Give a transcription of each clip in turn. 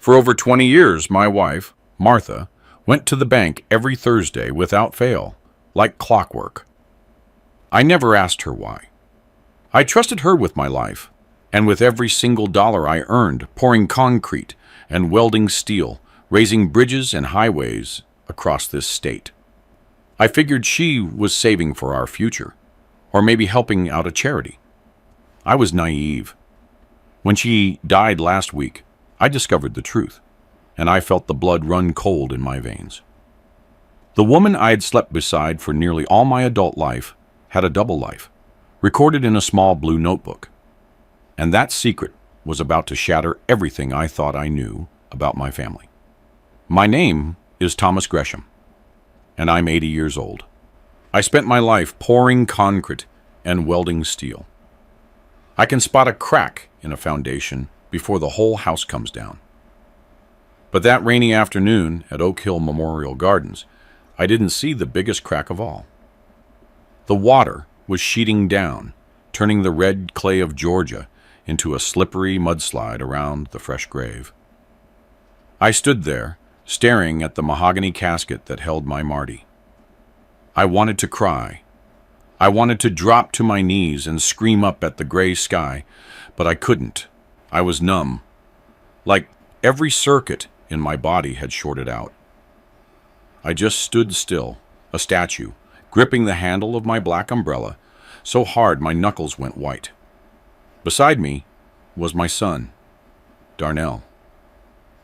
For over 20 years, my wife, Martha, went to the bank every Thursday without fail, like clockwork. I never asked her why. I trusted her with my life, and with every single dollar I earned, pouring concrete and welding steel, raising bridges and highways across this state. I figured she was saving for our future, or maybe helping out a charity. I was naive. When she died last week, I discovered the truth, and I felt the blood run cold in my veins. The woman I had slept beside for nearly all my adult life had a double life, recorded in a small blue notebook. And that secret was about to shatter everything I thought I knew about my family. My name is Thomas Gresham, and I'm 80 years old. I spent my life pouring concrete and welding steel. I can spot a crack in a foundation before the whole house comes down. But that rainy afternoon at Oak Hill Memorial Gardens, I didn't see the biggest crack of all. The water was sheeting down, turning the red clay of Georgia into a slippery mudslide around the fresh grave. I stood there, staring at the mahogany casket that held my Marty. I wanted to cry. I wanted to drop to my knees and scream up at the gray sky, but I couldn't. I was numb, like every circuit in my body had shorted out. I just stood still, a statue, gripping the handle of my black umbrella so hard my knuckles went white. Beside me was my son, Darnell.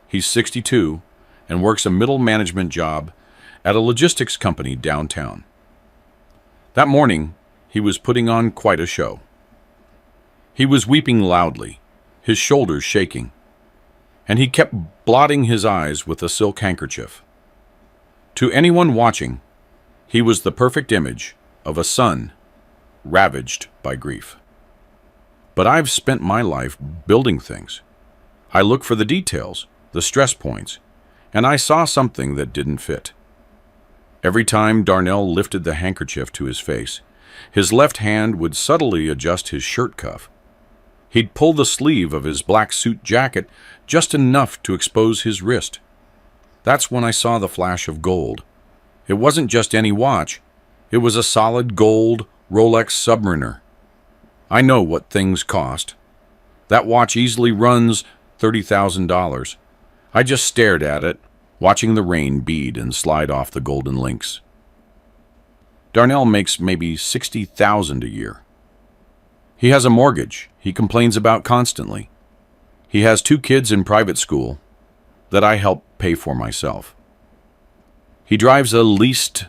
He's 62 and works a middle management job at a logistics company downtown. That morning, he was putting on quite a show. He was weeping loudly, his shoulders shaking, and he kept blotting his eyes with a silk handkerchief. To anyone watching, he was the perfect image of a son ravaged by grief. But I've spent my life building things. I look for the details, the stress points, and I saw something that didn't fit. Every time Darnell lifted the handkerchief to his face, his left hand would subtly adjust his shirt cuff. He'd pull the sleeve of his black suit jacket just enough to expose his wrist. That's when I saw the flash of gold. It wasn't just any watch. It was a solid gold Rolex Submariner. I know what things cost. That watch easily runs $30,000. I just stared at it, watching the rain bead and slide off the golden links. Darnell makes maybe $60,000 a year. He has a mortgage he complains about constantly. He has 2 kids in private school that I help pay for myself. He drives a leased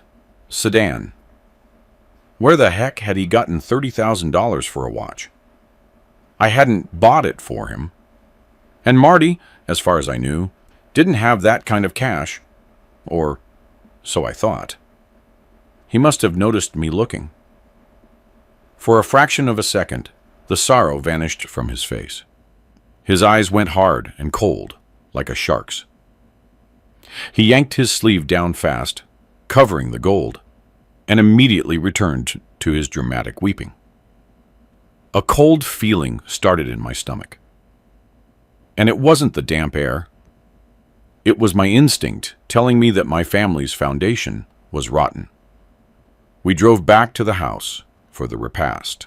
sedan. Where the heck had he gotten $30,000 for a watch? I hadn't bought it for him. And Marty, as far as I knew, didn't have that kind of cash. Or so I thought. He must have noticed me looking. For a fraction of a second, the sorrow vanished from his face. His eyes went hard and cold, like a shark's. He yanked his sleeve down fast, covering the gold, and immediately returned to his dramatic weeping. A cold feeling started in my stomach. And it wasn't the damp air. It was my instinct telling me that my family's foundation was rotten. We drove back to the house for the repast.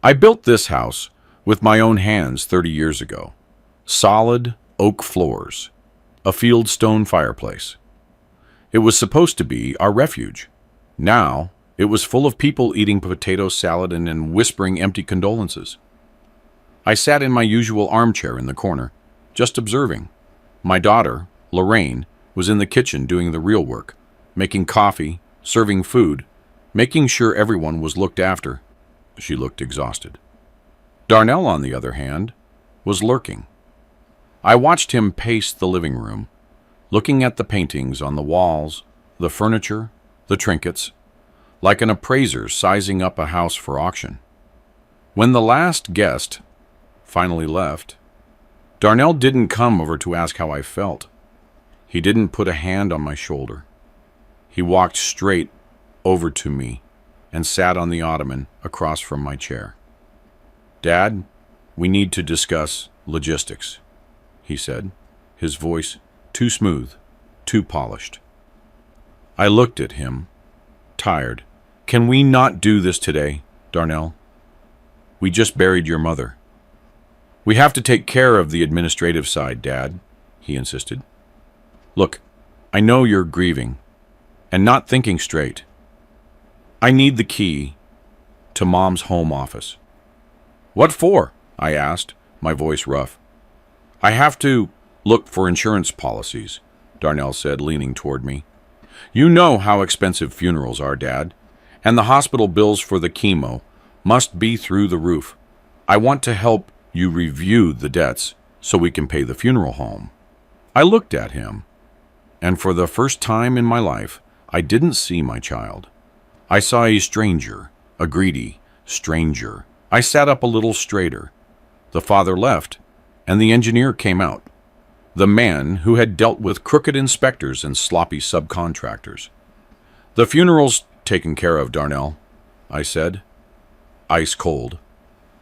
I built this house with my own hands 30 years ago. Solid oak floors, a fieldstone fireplace. It was supposed to be our refuge. Now, it was full of people eating potato salad and whispering empty condolences. I sat in my usual armchair in the corner, just observing. My daughter, Lorraine, was in the kitchen doing the real work, making coffee, serving food, making sure everyone was looked after. She looked exhausted. Darnell, on the other hand, was lurking. I watched him pace the living room, looking at the paintings on the walls, the furniture, the trinkets, like an appraiser sizing up a house for auction. When the last guest finally left, Darnell didn't come over to ask how I felt. He didn't put a hand on my shoulder. He walked straight over to me and sat on the ottoman across from my chair. "Dad, we need to discuss logistics," he said, his voice too smooth, too polished. I looked at him, tired. Can we not do this today, Darnell? We just buried your mother. We have to take care of the administrative side, Dad, he insisted. Look, I know you're grieving and not thinking straight. I need the key to Mom's home office. What for? I asked, my voice rough. I have to look for insurance policies, Darnell said, leaning toward me. You know how expensive funerals are, Dad, and the hospital bills for the chemo must be through the roof. I want to help you review the debts so we can pay the funeral home. I looked at him, and for the first time in my life, I didn't see my child. I saw a stranger, a greedy stranger. I sat up a little straighter. The father left, and the engineer came out. The man who had dealt with crooked inspectors and sloppy subcontractors. The funeral's taken care of, Darnell, I said, ice cold.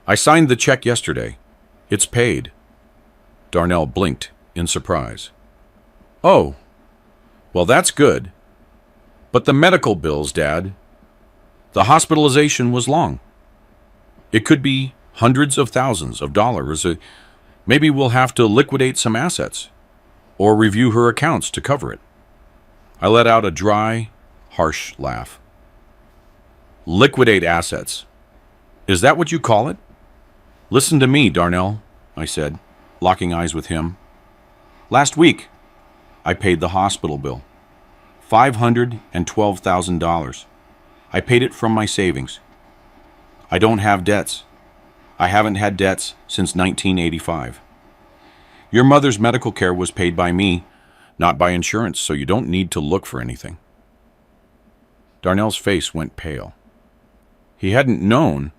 I signed the check yesterday. It's paid. Darnell blinked in surprise. Oh, well, that's good. But the medical bills, Dad, the hospitalization was long. It could be hundreds of thousands of dollars. Maybe we'll have to liquidate some assets or review her accounts to cover it. I let out a dry, harsh laugh. Liquidate assets. Is that what you call it? Listen to me, Darnell, I said, locking eyes with him. Last week, I paid the hospital bill. $512,000. I paid it from my savings. I don't have debts. I haven't had debts since 1985. Your mother's medical care was paid by me, not by insurance, so you don't need to look for anything. Darnell's face went pale. He hadn't known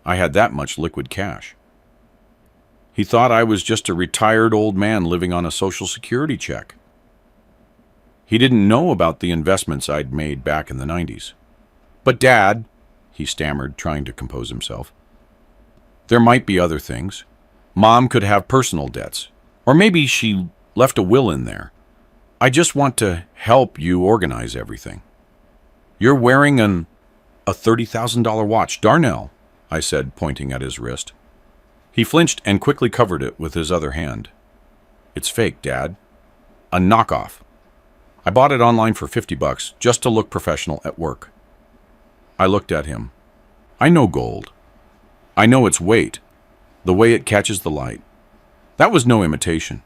I had that much liquid cash. He thought I was just a retired old man living on a Social Security check. He didn't know about the investments I'd made back in the 90s. But Dad, he stammered, trying to compose himself, there might be other things. Mom could have personal debts, or maybe she left a will in there. I just want to help you organize everything. You're wearing a $30,000 watch, Darnell, I said, pointing at his wrist. He flinched and quickly covered it with his other hand. It's fake, Dad. A knockoff. I bought it online for $50 just to look professional at work. I looked at him. I know gold. I know its weight, the way it catches the light. That was no imitation.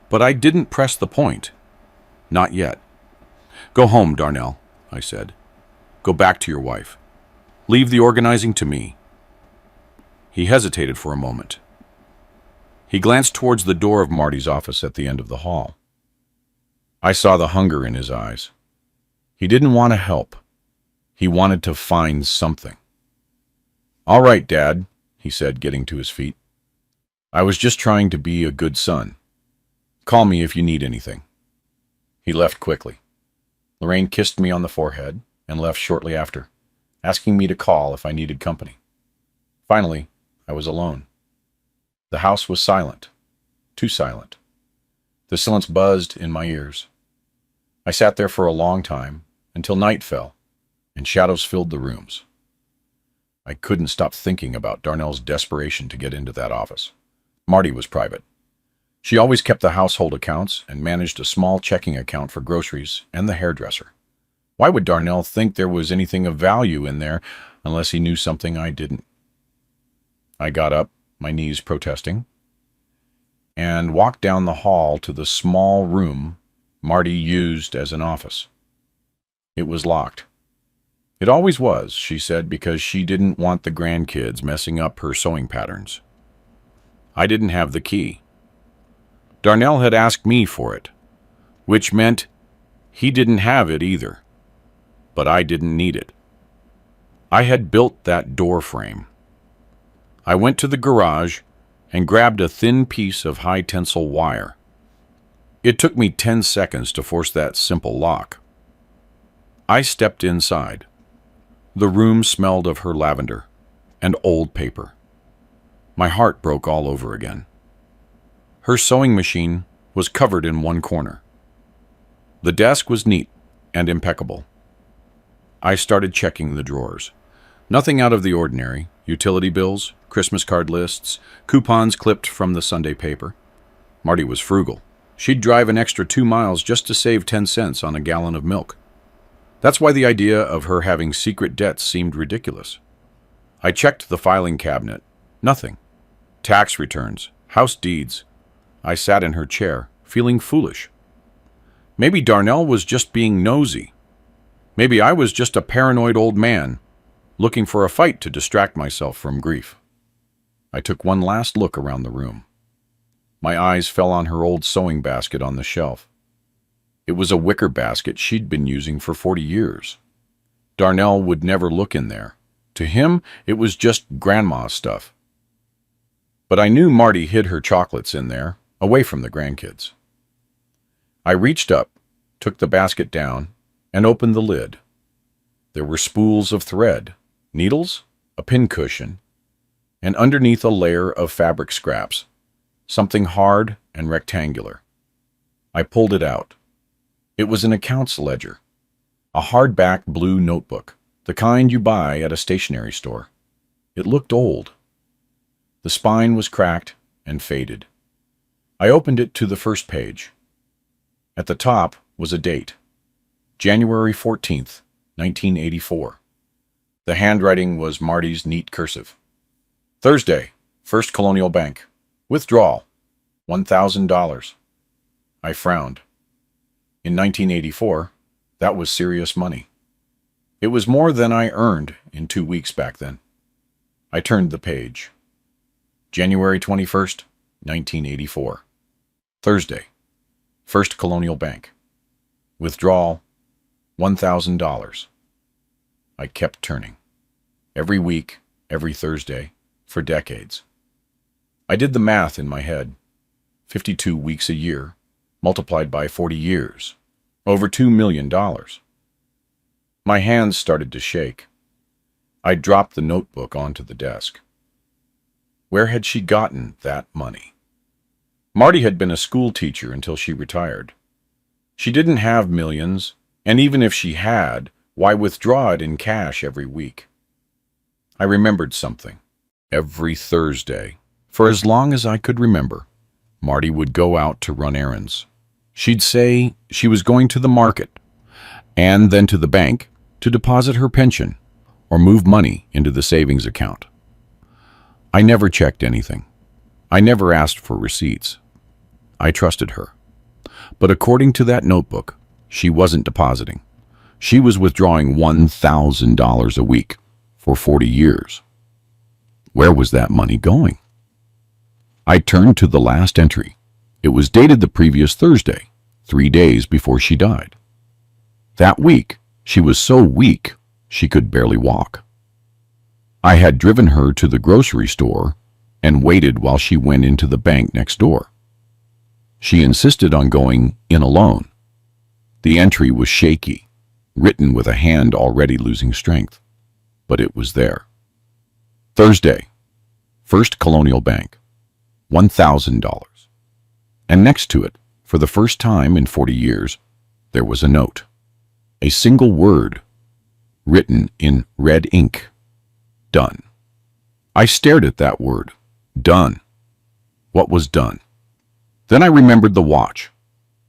But I didn't press the point. Not yet. Go home, Darnell, I said. Go back to your wife. Leave the organizing to me. He hesitated for a moment. He glanced towards the door of Marty's office at the end of the hall. I saw the hunger in his eyes. He didn't want to help. He wanted to find something. All right, Dad, he said, getting to his feet. I was just trying to be a good son. Call me if you need anything. He left quickly. Lorraine kissed me on the forehead and left shortly after, asking me to call if I needed company. Finally, I was alone. The house was silent, too silent. The silence buzzed in my ears. I sat there for a long time, until night fell, and shadows filled the rooms. I couldn't stop thinking about Darnell's desperation to get into that office. Marty was private. She always kept the household accounts and managed a small checking account for groceries and the hairdresser. Why would Darnell think there was anything of value in there unless he knew something I didn't? I got up, my knees protesting, and walked down the hall to the small room Marty used as an office. It was locked. It always was, she said, because she didn't want the grandkids messing up her sewing patterns. I didn't have the key. Darnell had asked me for it, which meant he didn't have it either. But I didn't need it. I had built that door frame. I went to the garage and grabbed a thin piece of high-tensile wire. It took me 10 seconds to force that simple lock. I stepped inside. The room smelled of her lavender and old paper. My heart broke all over again. Her sewing machine was covered in one corner. The desk was neat and impeccable. I started checking the drawers. Nothing out of the ordinary. Utility bills, Christmas card lists, coupons clipped from the Sunday paper. Marty was frugal. She'd drive an extra 2 miles just to save 10 cents on a gallon of milk. That's why the idea of her having secret debts seemed ridiculous. I checked the filing cabinet. Nothing. Tax returns, house deeds. I sat in her chair, feeling foolish. Maybe Darnell was just being nosy. Maybe I was just a paranoid old man, looking for a fight to distract myself from grief. I took one last look around the room. My eyes fell on her old sewing basket on the shelf. It was a wicker basket she'd been using for 40 years. Darnell would never look in there. To him, it was just grandma's stuff. But I knew Marty hid her chocolates in there, away from the grandkids. I reached up, took the basket down, and opened the lid. There were spools of thread, needles, a pincushion, and underneath a layer of fabric scraps, something hard and rectangular. I pulled it out. It was an accounts ledger, a hardback blue notebook, the kind you buy at a stationery store. It looked old. The spine was cracked and faded. I opened it to the first page. At the top was a date, January 14th, 1984. The handwriting was Marty's neat cursive. Thursday, First Colonial Bank. Withdrawal, $1,000. I frowned. In 1984, that was serious money. It was more than I earned in 2 weeks back then. I turned the page. January 21st, 1984. Thursday, First Colonial Bank. Withdrawal, $1,000. I kept turning. Every week, every Thursday, for decades. I did the math in my head. 52 weeks a year, multiplied by 40 years. Over $2 million. My hands started to shake. I dropped the notebook onto the desk. Where had she gotten that money? Marty had been a school teacher until she retired. She didn't have millions, and even if she had, why withdraw it in cash every week? I remembered something. Every Thursday, for as long as I could remember, Marty would go out to run errands. She'd say she was going to the market, and then to the bank to deposit her pension or move money into the savings account. I never checked anything. I never asked for receipts. I trusted her. But according to that notebook, she wasn't depositing. She was withdrawing $1,000 a week for 40 years. Where was that money going? I turned to the last entry. It was dated the previous Thursday, 3 days before she died. That week, she was so weak she could barely walk. I had driven her to the grocery store and waited while she went into the bank next door. She insisted on going in alone. The entry was shaky, written with a hand already losing strength, but it was there. Thursday, First Colonial Bank, $1,000. And next to it, for the first time in 40 years, there was a note. A single word, written in red ink. Done. I stared at that word. Done. What was done? Then I remembered the watch,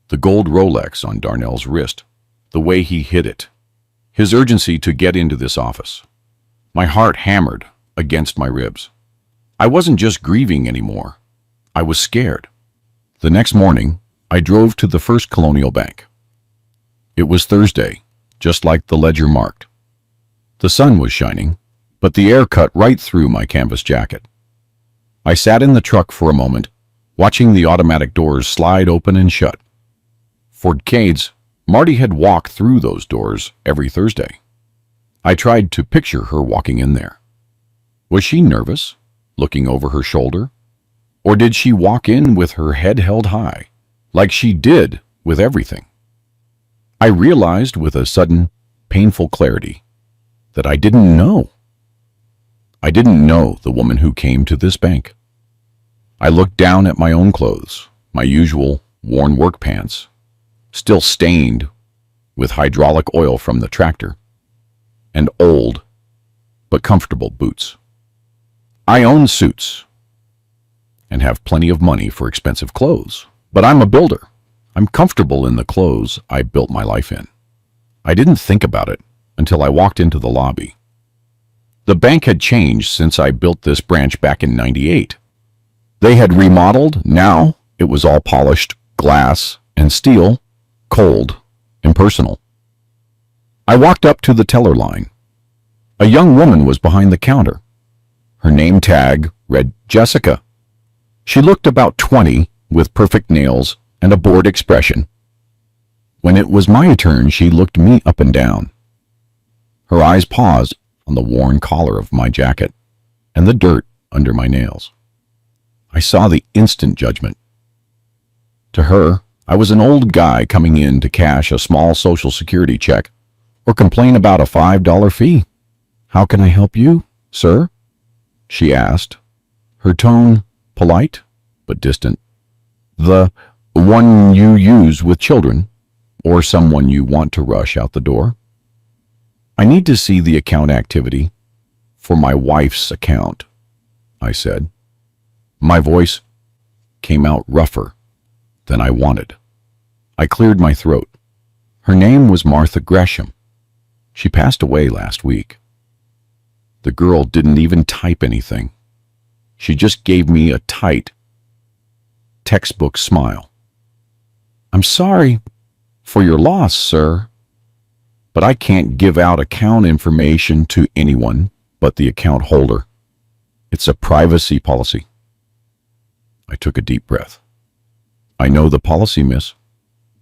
the gold Rolex on Darnell's wrist, the way he hid it, his urgency to get into this office. My heart hammered against my ribs. I wasn't just grieving anymore. I was scared. The next morning, I drove to the First Colonial Bank. It was Thursday, just like the ledger marked. The sun was shining, but the air cut right through my canvas jacket. I sat in the truck for a moment, watching the automatic doors slide open and shut. For decades, Marty had walked through those doors every Thursday. I tried to picture her walking in there. Was she nervous, looking over her shoulder? Or did she walk in with her head held high, like she did with everything? I realized with a sudden, painful clarity that I didn't know. I didn't know the woman who came to this bank. I looked down at my own clothes, my usual worn work pants, still stained with hydraulic oil from the tractor, and old but comfortable boots. I own suits and have plenty of money for expensive clothes, but I'm a builder. I'm comfortable in the clothes I built my life in. I didn't think about it until I walked into the lobby. The bank had changed since I built this branch back in '98. They had remodeled. Now it was all polished glass and steel, cold and personal. I walked up to the teller line. A young woman was behind the counter. Her name tag read Jessica. She looked about 20 with perfect nails and a bored expression. When it was my turn, she looked me up and down. Her eyes paused on the worn collar of my jacket and the dirt under my nails. I saw the instant judgment. To her, I was an old guy coming in to cash a small Social Security check or complain about a $5 fee. "How can I help you, sir?" she asked, her tone polite but distant. "The one you use with children or someone you want to rush out the door?" "I need to see the account activity for my wife's account," I said. My voice came out rougher than I wanted. I cleared my throat. Her name was Martha Gresham. She passed away last week. The girl didn't even type anything. She just gave me a tight, textbook smile. "I'm sorry for your loss, sir, but I can't give out account information to anyone but the account holder. It's a privacy policy." I took a deep breath. "I know the policy, miss,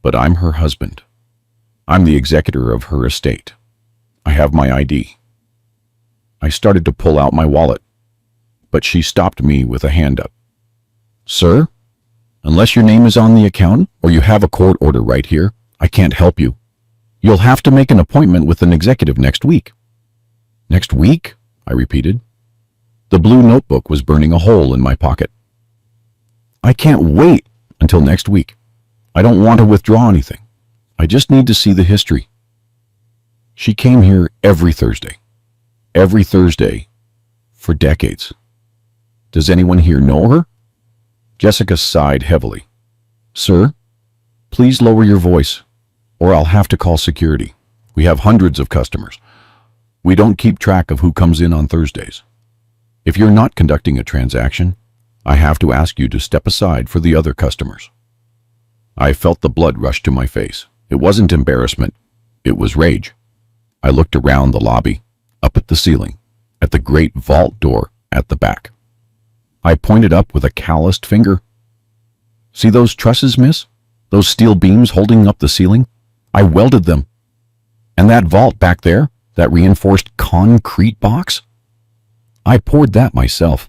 but I'm her husband. I'm the executor of her estate. I have my ID." I started to pull out my wallet, but she stopped me with a hand up. "Sir, unless your name is on the account or you have a court order right here, I can't help you. You'll have to make an appointment with an executive next week." "Next week?" I repeated. The blue notebook was burning a hole in my pocket. "I can't wait until next week. I don't want to withdraw anything. I just need to see the history." She came here every Thursday for decades. "Does anyone here know her?" Jessica sighed heavily. "Sir, please lower your voice, or I'll have to call security. We have hundreds of customers. We don't keep track of who comes in on Thursdays. If you're not conducting a transaction, I have to ask you to step aside for the other customers." I felt the blood rush to my face. It wasn't embarrassment. It was rage. I looked around the lobby, up at the ceiling, at the great vault door at the back. I pointed up with a calloused finger. "See those trusses, miss? Those steel beams holding up the ceiling? I welded them. And that vault back there, that reinforced concrete box? I poured that myself.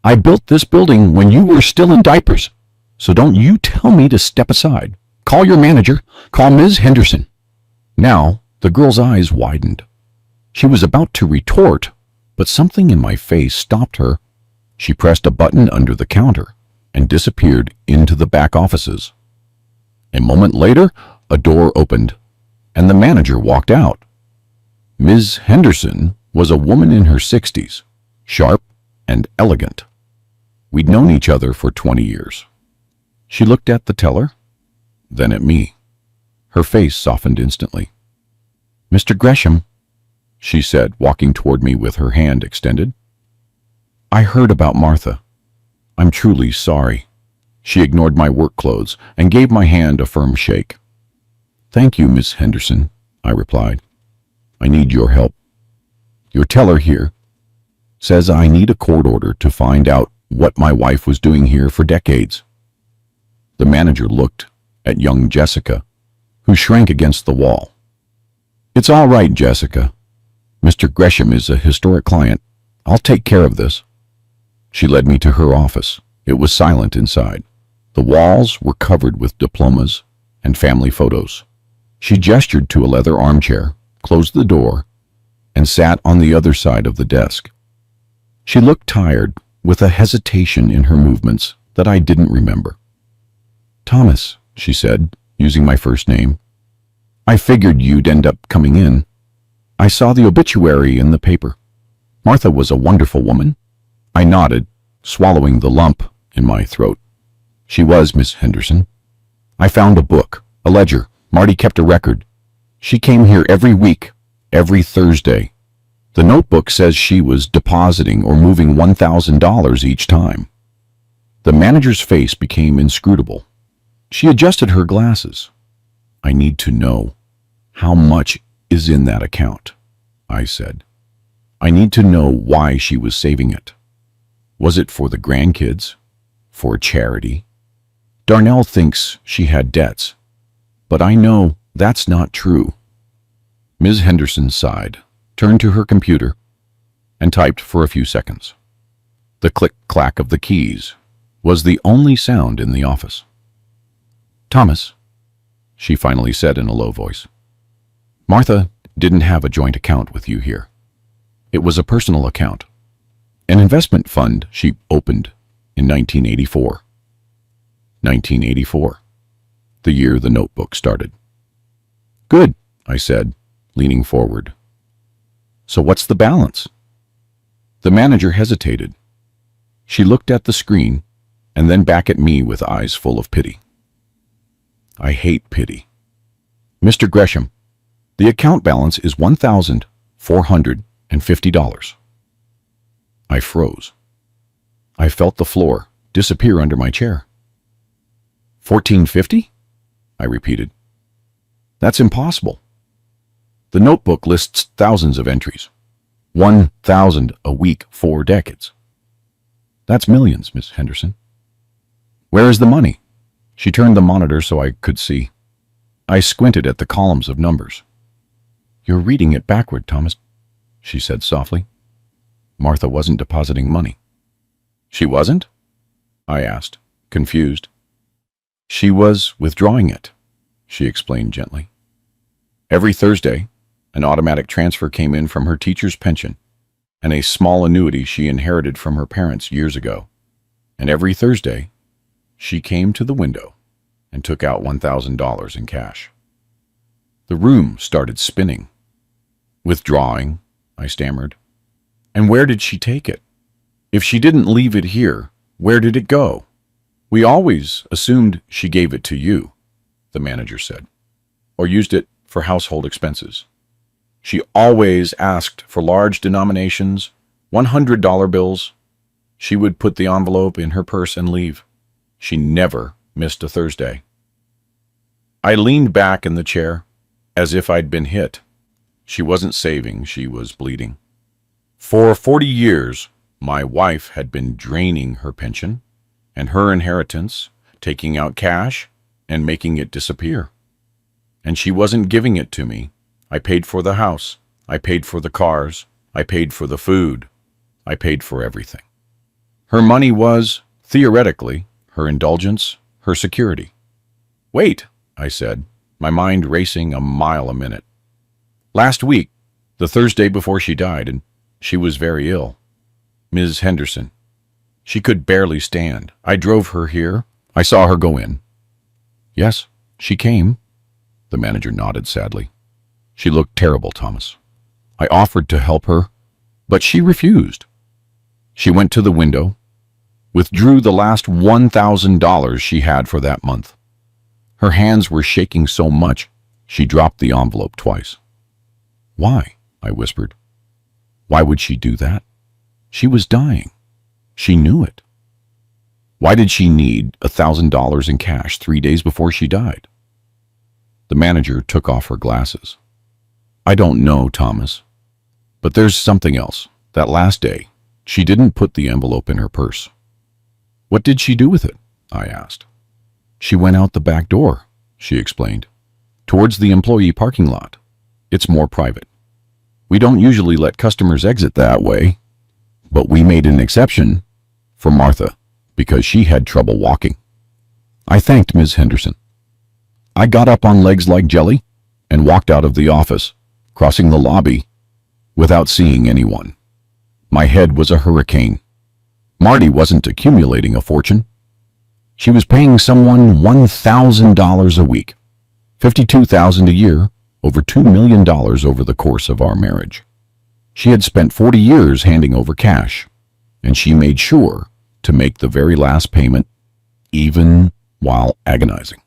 I built this building when you were still in diapers. So don't you tell me to step aside. Call your manager. Call Ms. Henderson." Now, the girl's eyes widened. She was about to retort, but something in my face stopped her. She pressed a button under the counter and disappeared into the back offices. A moment later, a door opened, and the manager walked out. Ms. Henderson was a woman in her 60s, sharp and elegant. We'd known each other for 20 years. She looked at the teller, then at me. Her face softened instantly. "Mr. Gresham," she said, walking toward me with her hand extended. "I heard about Martha. I'm truly sorry." She ignored my work clothes and gave my hand a firm shake. "Thank you, Miss Henderson," I replied. "I need your help. Your teller here says I need a court order to find out what my wife was doing here for decades." The manager looked at young Jessica, who shrank against the wall. "It's all right, Jessica. Mr. Gresham is a historic client. I'll take care of this." She led me to her office. It was silent inside. The walls were covered with diplomas and family photos. She gestured to a leather armchair, closed the door, and sat on the other side of the desk. She looked tired, with a hesitation in her movements that I didn't remember. "Thomas," she said, using my first name. I figured you'd end up coming in. I saw the obituary in the paper. Martha was a wonderful woman. I nodded, swallowing the lump in my throat. She was, Miss Henderson. I found a book, a ledger. Marty kept a record. She came here every week, every Thursday. The notebook says she was depositing or moving $1,000 each time. The manager's face became inscrutable. She adjusted her glasses. I need to know how much is in that account, I said. I need to know why she was saving it. Was it for the grandkids? For charity? Darnell thinks she had debts, but I know that's not true. Ms. Henderson sighed, turned to her computer, and typed for a few seconds. The click-clack of the keys was the only sound in the office. Thomas, she finally said in a low voice, Martha didn't have a joint account with you here. It was a personal account, an investment fund she opened in 1984. 1984, the year the notebook started. Good, I said, leaning forward. So what's the balance? The manager hesitated. She looked at the screen and then back at me with eyes full of pity. I hate pity. Mr. Gresham, the account balance is $1,450. I froze. I felt the floor disappear under my chair. $1,450? I repeated. That's impossible. The notebook lists thousands of entries. 1,000 a week, 4 decades. That's millions, Miss Henderson. Where is the money? She turned the monitor so I could see. I squinted at the columns of numbers. You're reading it backward, Thomas, she said softly. Martha wasn't depositing money. She wasn't? I asked, confused. She was withdrawing it, she explained gently. Every Thursday, an automatic transfer came in from her teacher's pension and a small annuity she inherited from her parents years ago. And every Thursday, she came to the window and took out $1,000 in cash. The room started spinning. Withdrawing, I stammered. And where did she take it? If she didn't leave it here, where did it go? We always assumed she gave it to you, the manager said, or used it for household expenses. She always asked for large denominations, $100 bills. She would put the envelope in her purse and leave. She never missed a Thursday. I leaned back in the chair, as if I'd been hit. She wasn't saving, she was bleeding. For 40 years, my wife had been draining her pension and her inheritance, taking out cash and making it disappear. And she wasn't giving it to me. I paid for the house. I paid for the cars. I paid for the food. I paid for everything. Her money was, theoretically, her indulgence, her security. Wait, I said, my mind racing a mile a minute. Last week, the Thursday before she died, and she was very ill. Ms. Henderson. She could barely stand. I drove her here. I saw her go in. Yes, she came. The manager nodded sadly. She looked terrible, Thomas. I offered to help her, but she refused. She went to the window, withdrew the last $1,000 she had for that month. Her hands were shaking so much, she dropped the envelope twice. Why? I whispered. Why would she do that? She was dying. She knew it. Why did she need $1,000 in cash 3 days before she died? The manager took off her glasses. I don't know, Thomas. But there's something else. That last day, she didn't put the envelope in her purse. What did she do with it? I asked. She went out the back door, she explained, towards the employee parking lot. It's more private. We don't usually let customers exit that way, but we made an exception for Martha because she had trouble walking. I thanked Ms. Henderson. I got up on legs like jelly and walked out of the office, crossing the lobby without seeing anyone. My head was a hurricane. Marty wasn't accumulating a fortune. She was paying someone $1,000 a week, $52,000 a year, over $2 million over the course of our marriage. She had spent 40 years handing over cash, and she made sure to make the very last payment, even while agonizing.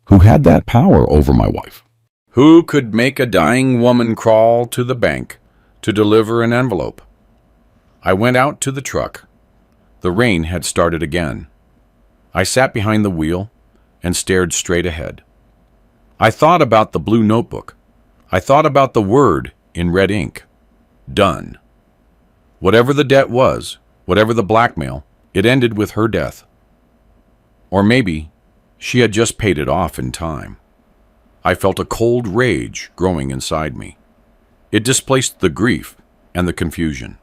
Who had that power over my wife? Who could make a dying woman crawl to the bank to deliver an envelope? I went out to the truck. The rain had started again. I sat behind the wheel and stared straight ahead. I thought about the blue notebook. I thought about the word in red ink. Done. Whatever the debt was, whatever the blackmail, it ended with her death. Or maybe she had just paid it off in time. I felt a cold rage growing inside me. It displaced the grief and the confusion.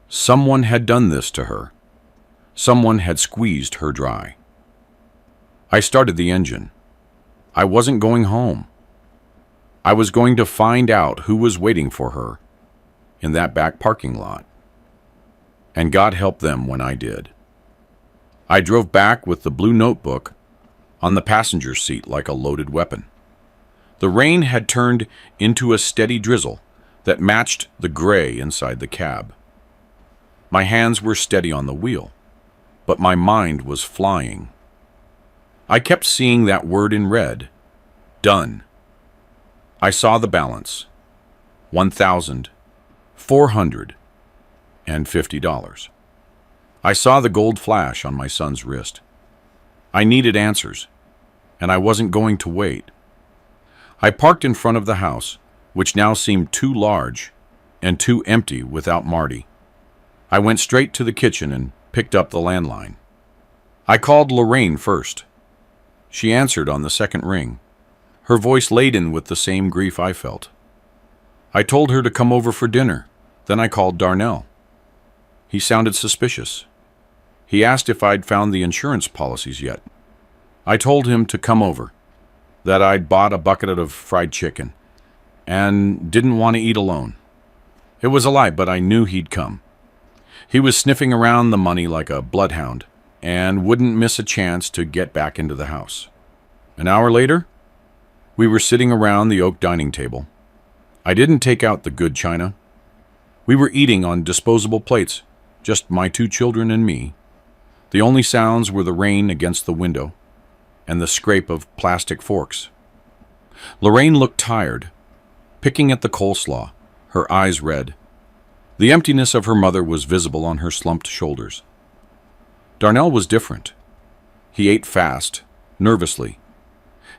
Someone had done this to her. Someone had squeezed her dry. I started the engine. I wasn't going home. I was going to find out who was waiting for her in that back parking lot. And God help them when I did. I drove back with the blue notebook on the passenger seat like a loaded weapon. The rain had turned into a steady drizzle that matched the gray inside the cab. My hands were steady on the wheel, but my mind was flying. I kept seeing that word in red, done. I saw the balance, $1,450. I saw the gold flash on my son's wrist. I needed answers, and I wasn't going to wait. I parked in front of the house, which now seemed too large and too empty without Marty. I went straight to the kitchen and picked up the landline. I called Lorraine first. She answered on the second ring, her voice laden with the same grief I felt. I told her to come over for dinner. Then I called Darnell. He sounded suspicious. He asked if I'd found the insurance policies yet. I told him to come over, that I'd bought a bucket of fried chicken, and didn't want to eat alone. It was a lie, but I knew he'd come. He was sniffing around the money like a bloodhound, and wouldn't miss a chance to get back into the house. An hour later, we were sitting around the oak dining table. I didn't take out the good china. We were eating on disposable plates, just my 2 children and me. The only sounds were the rain against the window and the scrape of plastic forks. Lorraine looked tired, picking at the coleslaw, her eyes red. The emptiness of her mother was visible on her slumped shoulders. Darnell was different. He ate fast, nervously.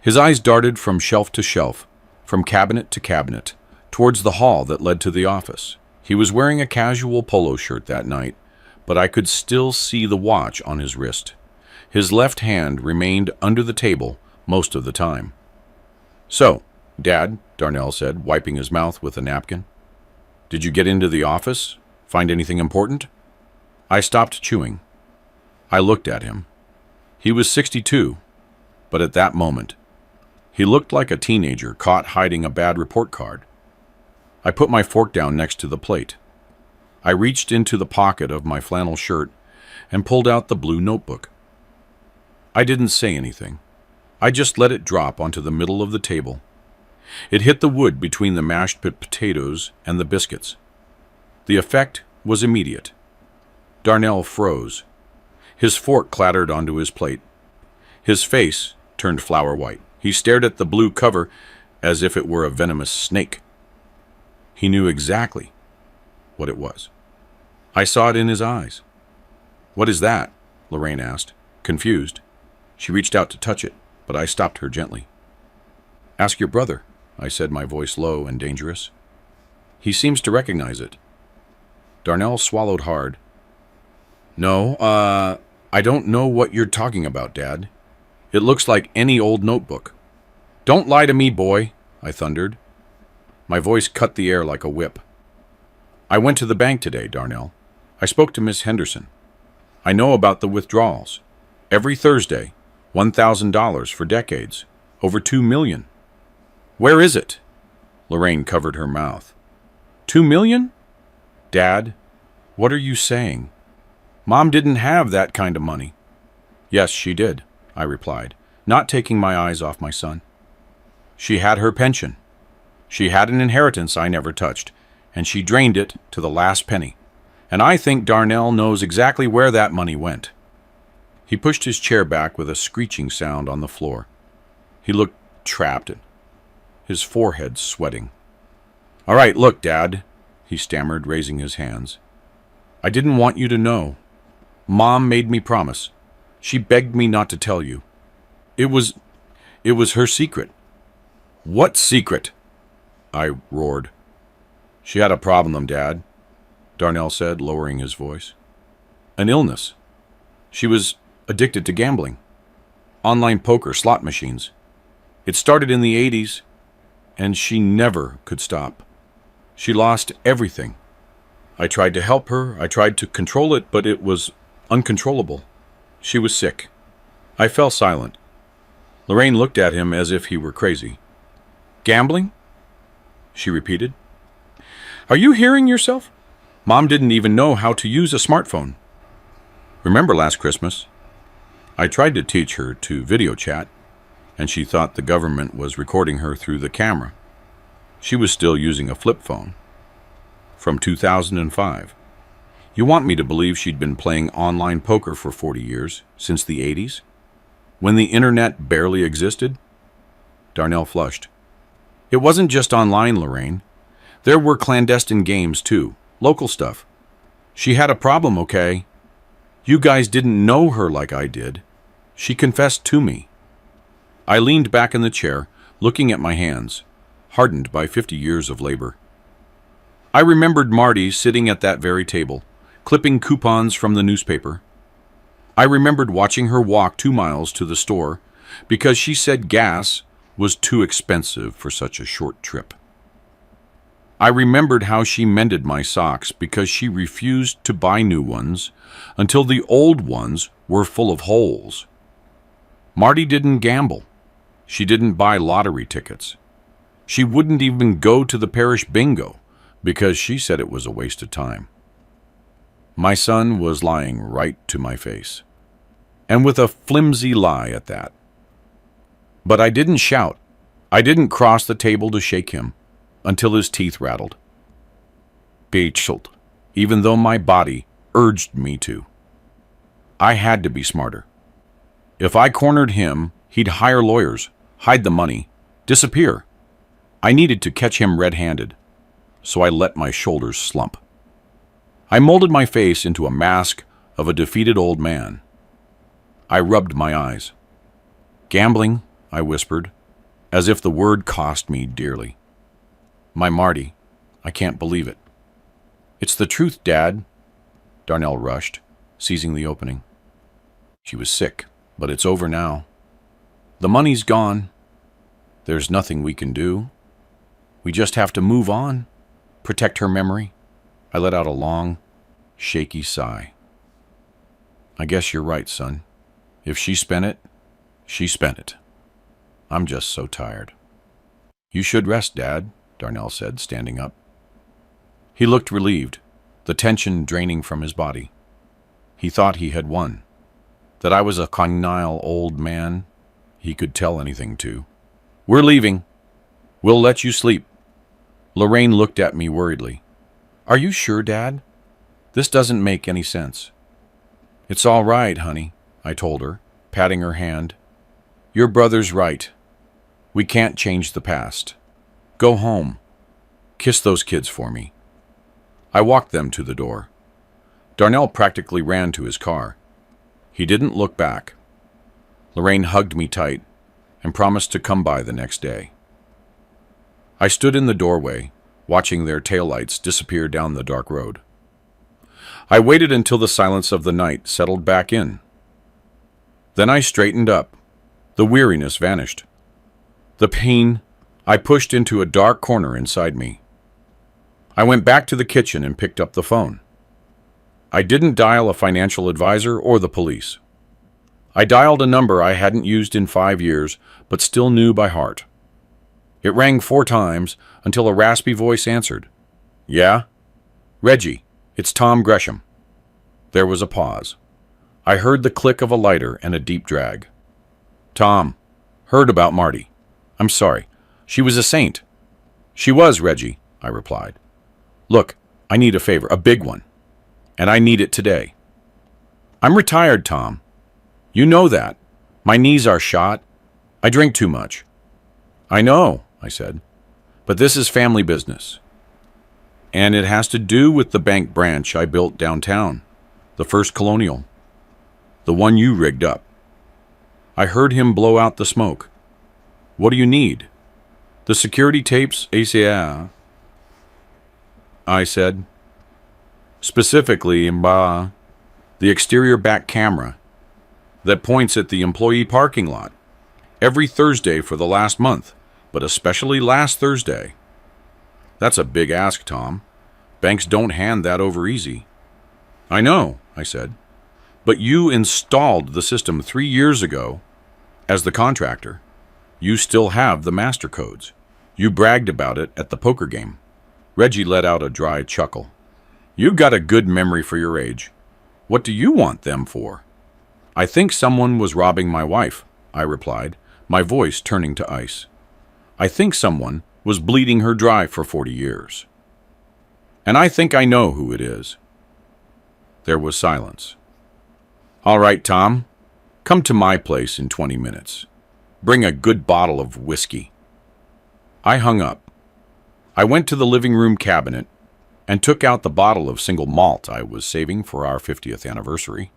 His eyes darted from shelf to shelf, from cabinet to cabinet, towards the hall that led to the office. He was wearing a casual polo shirt that night, but I could still see the watch on his wrist. His left hand remained under the table most of the time. "So, Dad," Darnell said, wiping his mouth with a napkin. "Did you get into the office? Find anything important?" I stopped chewing. I looked at him. He was 62, but at that moment, he looked like a teenager caught hiding a bad report card. I put my fork down next to the plate. I reached into the pocket of my flannel shirt and pulled out the blue notebook. I didn't say anything. I just let it drop onto the middle of the table. It hit the wood between the mashed potatoes and the biscuits. The effect was immediate. Darnell froze. His fork clattered onto his plate. His face turned flower white. He stared at the blue cover as if it were a venomous snake. He knew exactly what it was. I saw it in his eyes. "What is that?" Lorraine asked, confused. She reached out to touch it, but I stopped her gently. "Ask your brother," I said, my voice low and dangerous. "He seems to recognize it." Darnell swallowed hard. "No, I don't know what you're talking about, Dad. It looks like any old notebook." "Don't lie to me, boy," I thundered. My voice cut the air like a whip. "I went to the bank today, Darnell. I spoke to Miss Henderson. I know about the withdrawals. Every Thursday, $1,000 for decades. Over $2 million. "Where is it?" Lorraine covered her mouth. $2 million? Dad, what are you saying? Mom didn't have that kind of money. Yes, she did, I replied, not taking my eyes off my son. She had her pension. She had an inheritance I never touched, and she drained it to the last penny. And I think Darnell knows exactly where that money went. He pushed his chair back with a screeching sound on the floor. He looked trapped, his forehead sweating. All right, look, Dad, he stammered, raising his hands. I didn't want you to know. Mom made me promise. She begged me not to tell you. It was her secret. What secret? I roared. She had a problem, Dad, Darnell said, lowering his voice. An illness. She was addicted to gambling. Online poker, slot machines. It started in the 80s, and she never could stop. She lost everything. I tried to help her, I tried to control it, but it was uncontrollable. She was sick. I fell silent. Lorraine looked at him as if he were crazy. Gambling? She repeated. Are you hearing yourself? Mom didn't even know how to use a smartphone. Remember last Christmas? I tried to teach her to video chat, and she thought the government was recording her through the camera. She was still using a flip phone. From 2005. You want me to believe she'd been playing online poker for 40 years, since the 80s? When the internet barely existed? Darnell flushed. It wasn't just online, Lorraine. There were clandestine games, too. Local stuff. She had a problem, okay? You guys didn't know her like I did. She confessed to me. I leaned back in the chair, looking at my hands, hardened by 50 years of labor. I remembered Marty sitting at that very table, clipping coupons from the newspaper. I remembered watching her walk 2 miles to the store because she said gas was too expensive for such a short trip. I remembered how she mended my socks because she refused to buy new ones until the old ones were full of holes. Marty didn't gamble. She didn't buy lottery tickets. She wouldn't even go to the parish bingo because she said it was a waste of time. My son was lying right to my face, and with a flimsy lie at that. But I didn't shout. I didn't cross the table to shake him until his teeth rattled. Betrayal, even though my body urged me to. I had to be smarter. If I cornered him, he'd hire lawyers, hide the money, disappear. I needed to catch him red-handed, so I let my shoulders slump. I molded my face into a mask of a defeated old man. I rubbed my eyes. Gambling, I whispered, as if the word cost me dearly. My Marty, I can't believe it. It's the truth, Dad, Darnell rushed, seizing the opening. She was sick, but it's over now. The money's gone. There's nothing we can do. We just have to move on, protect her memory. I let out a long, shaky sigh. I guess you're right, son. If she spent it, she spent it. I'm just so tired. You should rest, Dad, Darnell said, standing up. He looked relieved, the tension draining from his body. He thought he had won, that I was a congenial old man he could tell anything to. We're leaving. We'll let you sleep. Lorraine looked at me worriedly. Are you sure, Dad? This doesn't make any sense. It's all right, honey, I told her, patting her hand. Your brother's right. We can't change the past. Go home. Kiss those kids for me. I walked them to the door. Darnell practically ran to his car. He didn't look back. Lorraine hugged me tight and promised to come by the next day. I stood in the doorway, watching their taillights disappear down the dark road. I waited until the silence of the night settled back in. Then I straightened up. The weariness vanished. The pain I pushed into a dark corner inside me. I went back to the kitchen and picked up the phone. I didn't dial a financial advisor or the police. I dialed a number I hadn't used in 5 years, but still knew by heart. It rang 4 times until a raspy voice answered. Yeah? Reggie, it's Tom Gresham. There was a pause. I heard the click of a lighter and a deep drag. Tom, heard about Marty. I'm sorry. She was a saint. She was, Reggie, I replied. Look, I need a favor, a big one. And I need it today. I'm retired, Tom. You know that. My knees are shot. I drink too much. I know, I said. But this is family business. And it has to do with the bank branch I built downtown, the First Colonial, the one you rigged up. I heard him blow out the smoke. What do you need? The security tapes, ACA, I said. Specifically, the exterior back camera that points at the employee parking lot every Thursday for the last month, but especially last Thursday. That's a big ask, Tom. Banks don't hand that over easy. I know, I said. But you installed the system 3 years ago as the contractor. You still have the master codes. You bragged about it at the poker game. Reggie let out a dry chuckle. You've got a good memory for your age. What do you want them for? I think someone was robbing my wife, I replied, my voice turning to ice. I think someone was bleeding her dry for 40 years. And I think I know who it is. There was silence. All right, Tom, come to my place in 20 minutes. Bring a good bottle of whiskey. I hung up. I went to the living room cabinet and took out the bottle of single malt I was saving for our 50th anniversary.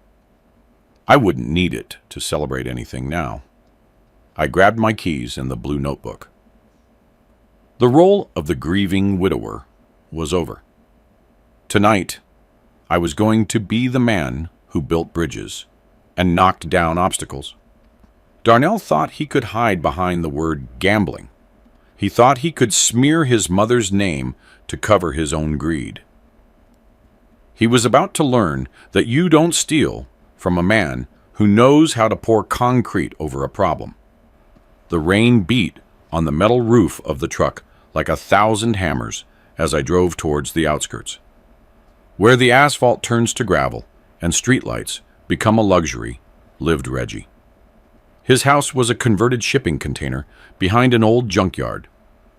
I wouldn't need it to celebrate anything now. I grabbed my keys and the blue notebook. The role of the grieving widower was over. Tonight, I was going to be the man who built bridges and knocked down obstacles. Darnell thought he could hide behind the word gambling. He thought he could smear his mother's name to cover his own greed. He was about to learn that you don't steal from a man who knows how to pour concrete over a problem. The rain beat on the metal roof of the truck like 1,000 hammers as I drove towards the outskirts. Where the asphalt turns to gravel and streetlights become a luxury, lived Reggie. His house was a converted shipping container behind an old junkyard.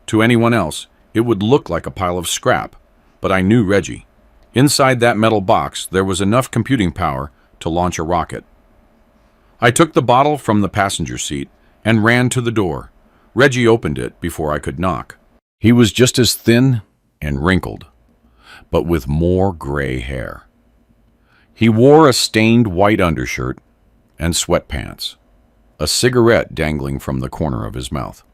To anyone else, it would look like a pile of scrap, but I knew Reggie. Inside that metal box, there was enough computing power to launch a rocket. I took the bottle from the passenger seat and ran to the door. Reggie opened it before I could knock. He was just as thin and wrinkled, but with more gray hair. He wore a stained white undershirt and sweatpants, a cigarette dangling from the corner of his mouth.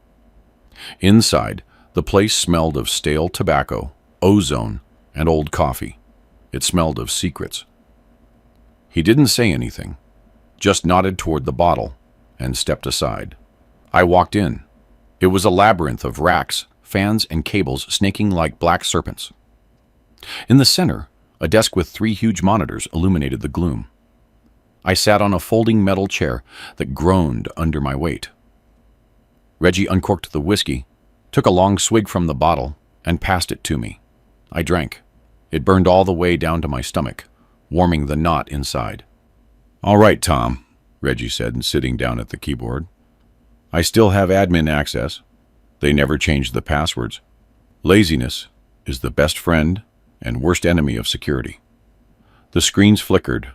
Inside, the place smelled of stale tobacco, ozone, and old coffee. It smelled of secrets. He didn't say anything, just nodded toward the bottle and stepped aside. I walked in. It was a labyrinth of racks, fans, and cables snaking like black serpents. In the center, a desk with 3 huge monitors illuminated the gloom. I sat on a folding metal chair that groaned under my weight. Reggie uncorked the whiskey, took a long swig from the bottle, and passed it to me. I drank. It burned all the way down to my stomach, warming the knot inside. All right, Tom, Reggie said, sitting down at the keyboard. I still have admin access. They never changed the passwords. Laziness is the best friend and worst enemy of security. The screens flickered,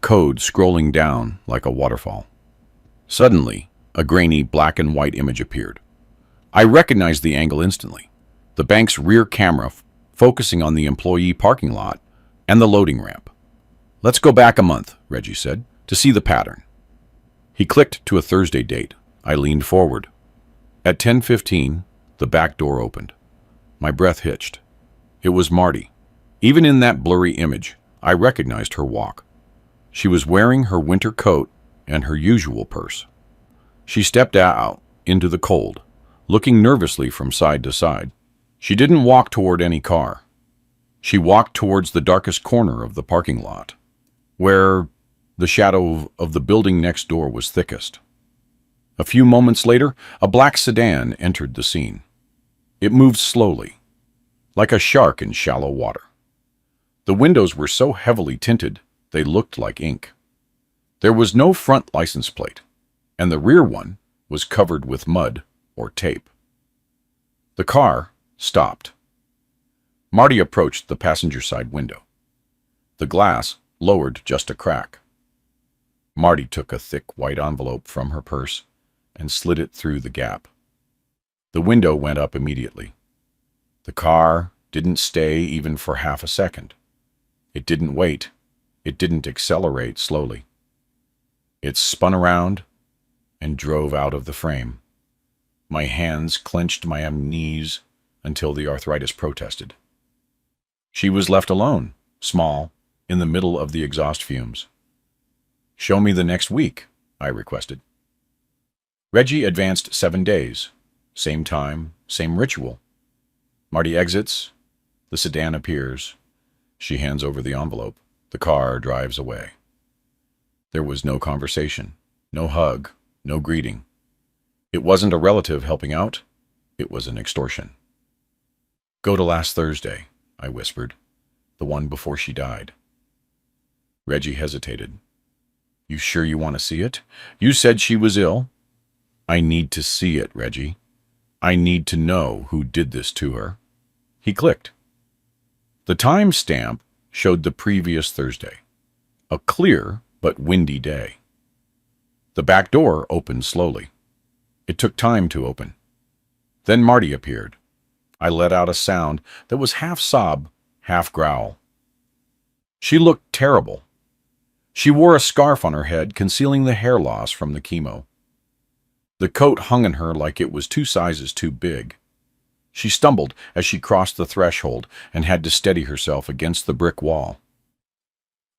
code scrolling down like a waterfall. Suddenly, a grainy black and white image appeared. I recognized the angle instantly. The bank's rear camera focusing on the employee parking lot and the loading ramp. Let's go back a month, Reggie said, to see the pattern. He clicked to a Thursday date. I leaned forward. At 10:15, the back door opened. My breath hitched. It was Marty. Even in that blurry image, I recognized her walk. She was wearing her winter coat and her usual purse. She stepped out into the cold, looking nervously from side to side. She didn't walk toward any car. She walked towards the darkest corner of the parking lot, where the shadow of the building next door was thickest. A few moments later, a black sedan entered the scene. It moved slowly, like a shark in shallow water. The windows were so heavily tinted, they looked like ink. There was no front license plate, and the rear one was covered with mud or tape. The car stopped. Marty approached the passenger side window. The glass lowered just a crack. Marty took a thick white envelope from her purse and slid it through the gap. The window went up immediately. The car didn't stay even for half a second. It didn't wait. It didn't accelerate slowly. It spun around and drove out of the frame. My hands clenched my knees until the arthritis protested. She was left alone, small, in the middle of the exhaust fumes. "Show me the next week," I requested. Reggie advanced 7 days. Same time, same ritual. Marty exits. The sedan appears. She hands over the envelope. The car drives away. There was no conversation, no hug, no greeting. It wasn't a relative helping out. It was an extortion. "Go to last Thursday," I whispered, "the one before she died." Reggie hesitated. "You sure you want to see it? You said she was ill." "I need to see it, Reggie. I need to know who did this to her." He clicked. The time stamp showed the previous Thursday, a clear but windy day. The back door opened slowly. It took time to open. Then Marty appeared. I let out a sound that was half sob, half growl. She looked terrible. She wore a scarf on her head, concealing the hair loss from the chemo. The coat hung on her like it was 2 sizes too big. She stumbled as she crossed the threshold and had to steady herself against the brick wall.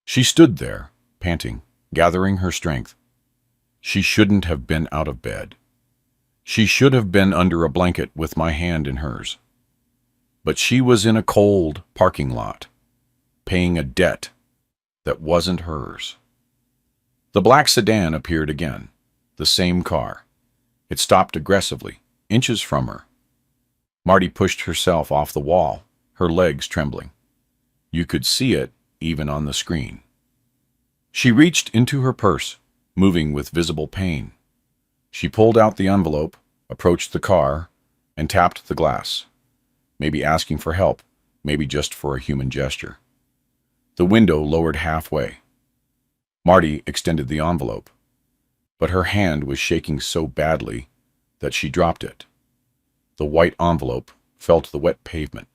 She stood there, panting, gathering her strength. She shouldn't have been out of bed. She should have been under a blanket with my hand in hers. But she was in a cold parking lot, paying a debt that wasn't hers. The black sedan appeared again, the same car. It stopped aggressively, inches from her. Marty pushed herself off the wall, her legs trembling. You could see it even on the screen. She reached into her purse, moving with visible pain. She pulled out the envelope, approached the car, and tapped the glass, maybe asking for help, maybe just for a human gesture. The window lowered halfway. Marty extended the envelope, but her hand was shaking so badly that she dropped it. The white envelope fell to the wet pavement.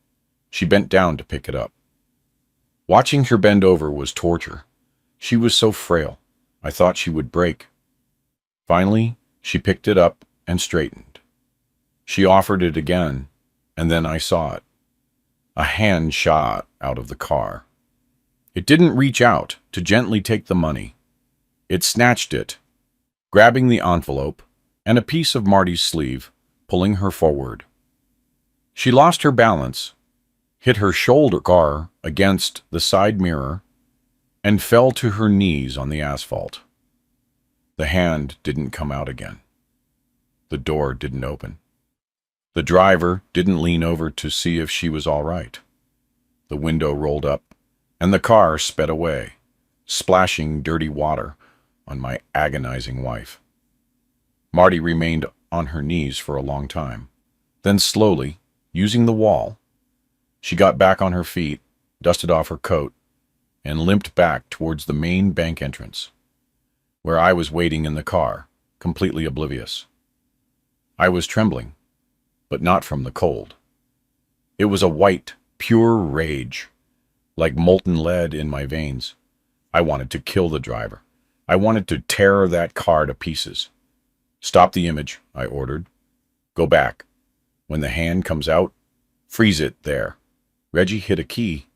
She bent down to pick it up. Watching her bend over was torture. She was so frail. I thought she would break. Finally, she picked it up and straightened. She offered it again, and then I saw it. A hand shot out of the car. It didn't reach out to gently take the money. It snatched it, grabbing the envelope and a piece of Marty's sleeve, pulling her forward. She lost her balance, hit her shoulder bar against the side mirror, and fell to her knees on the asphalt. The hand didn't come out again. The door didn't open. The driver didn't lean over to see if she was all right. The window rolled up, and the car sped away, splashing dirty water on my agonizing wife. Marty remained on her knees for a long time. Then slowly, using the wall, she got back on her feet, dusted off her coat, and limped back towards the main bank entrance, where I was waiting in the car, completely oblivious. I was trembling, but not from the cold. It was a white, pure rage, like molten lead in my veins. I wanted to kill the driver. I wanted to tear that car to pieces. "Stop the image," I ordered. "Go back. When the hand comes out, freeze it there." Reggie hit a key.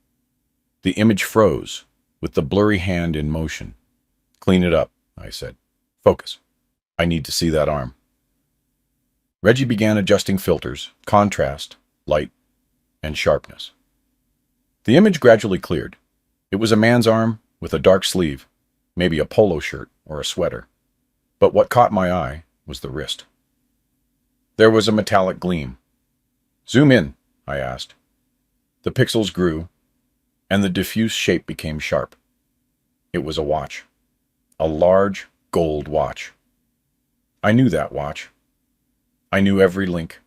The image froze, with the blurry hand in motion. "Clean it up," I said. "Focus. I need to see that arm." Reggie began adjusting filters, contrast, light, and sharpness. The image gradually cleared. It was a man's arm with a dark sleeve, maybe a polo shirt or a sweater. But what caught my eye was the wrist. There was a metallic gleam. "Zoom in," I asked. The pixels grew, and the diffuse shape became sharp. It was a watch. A large gold watch. I knew that watch. I knew every link,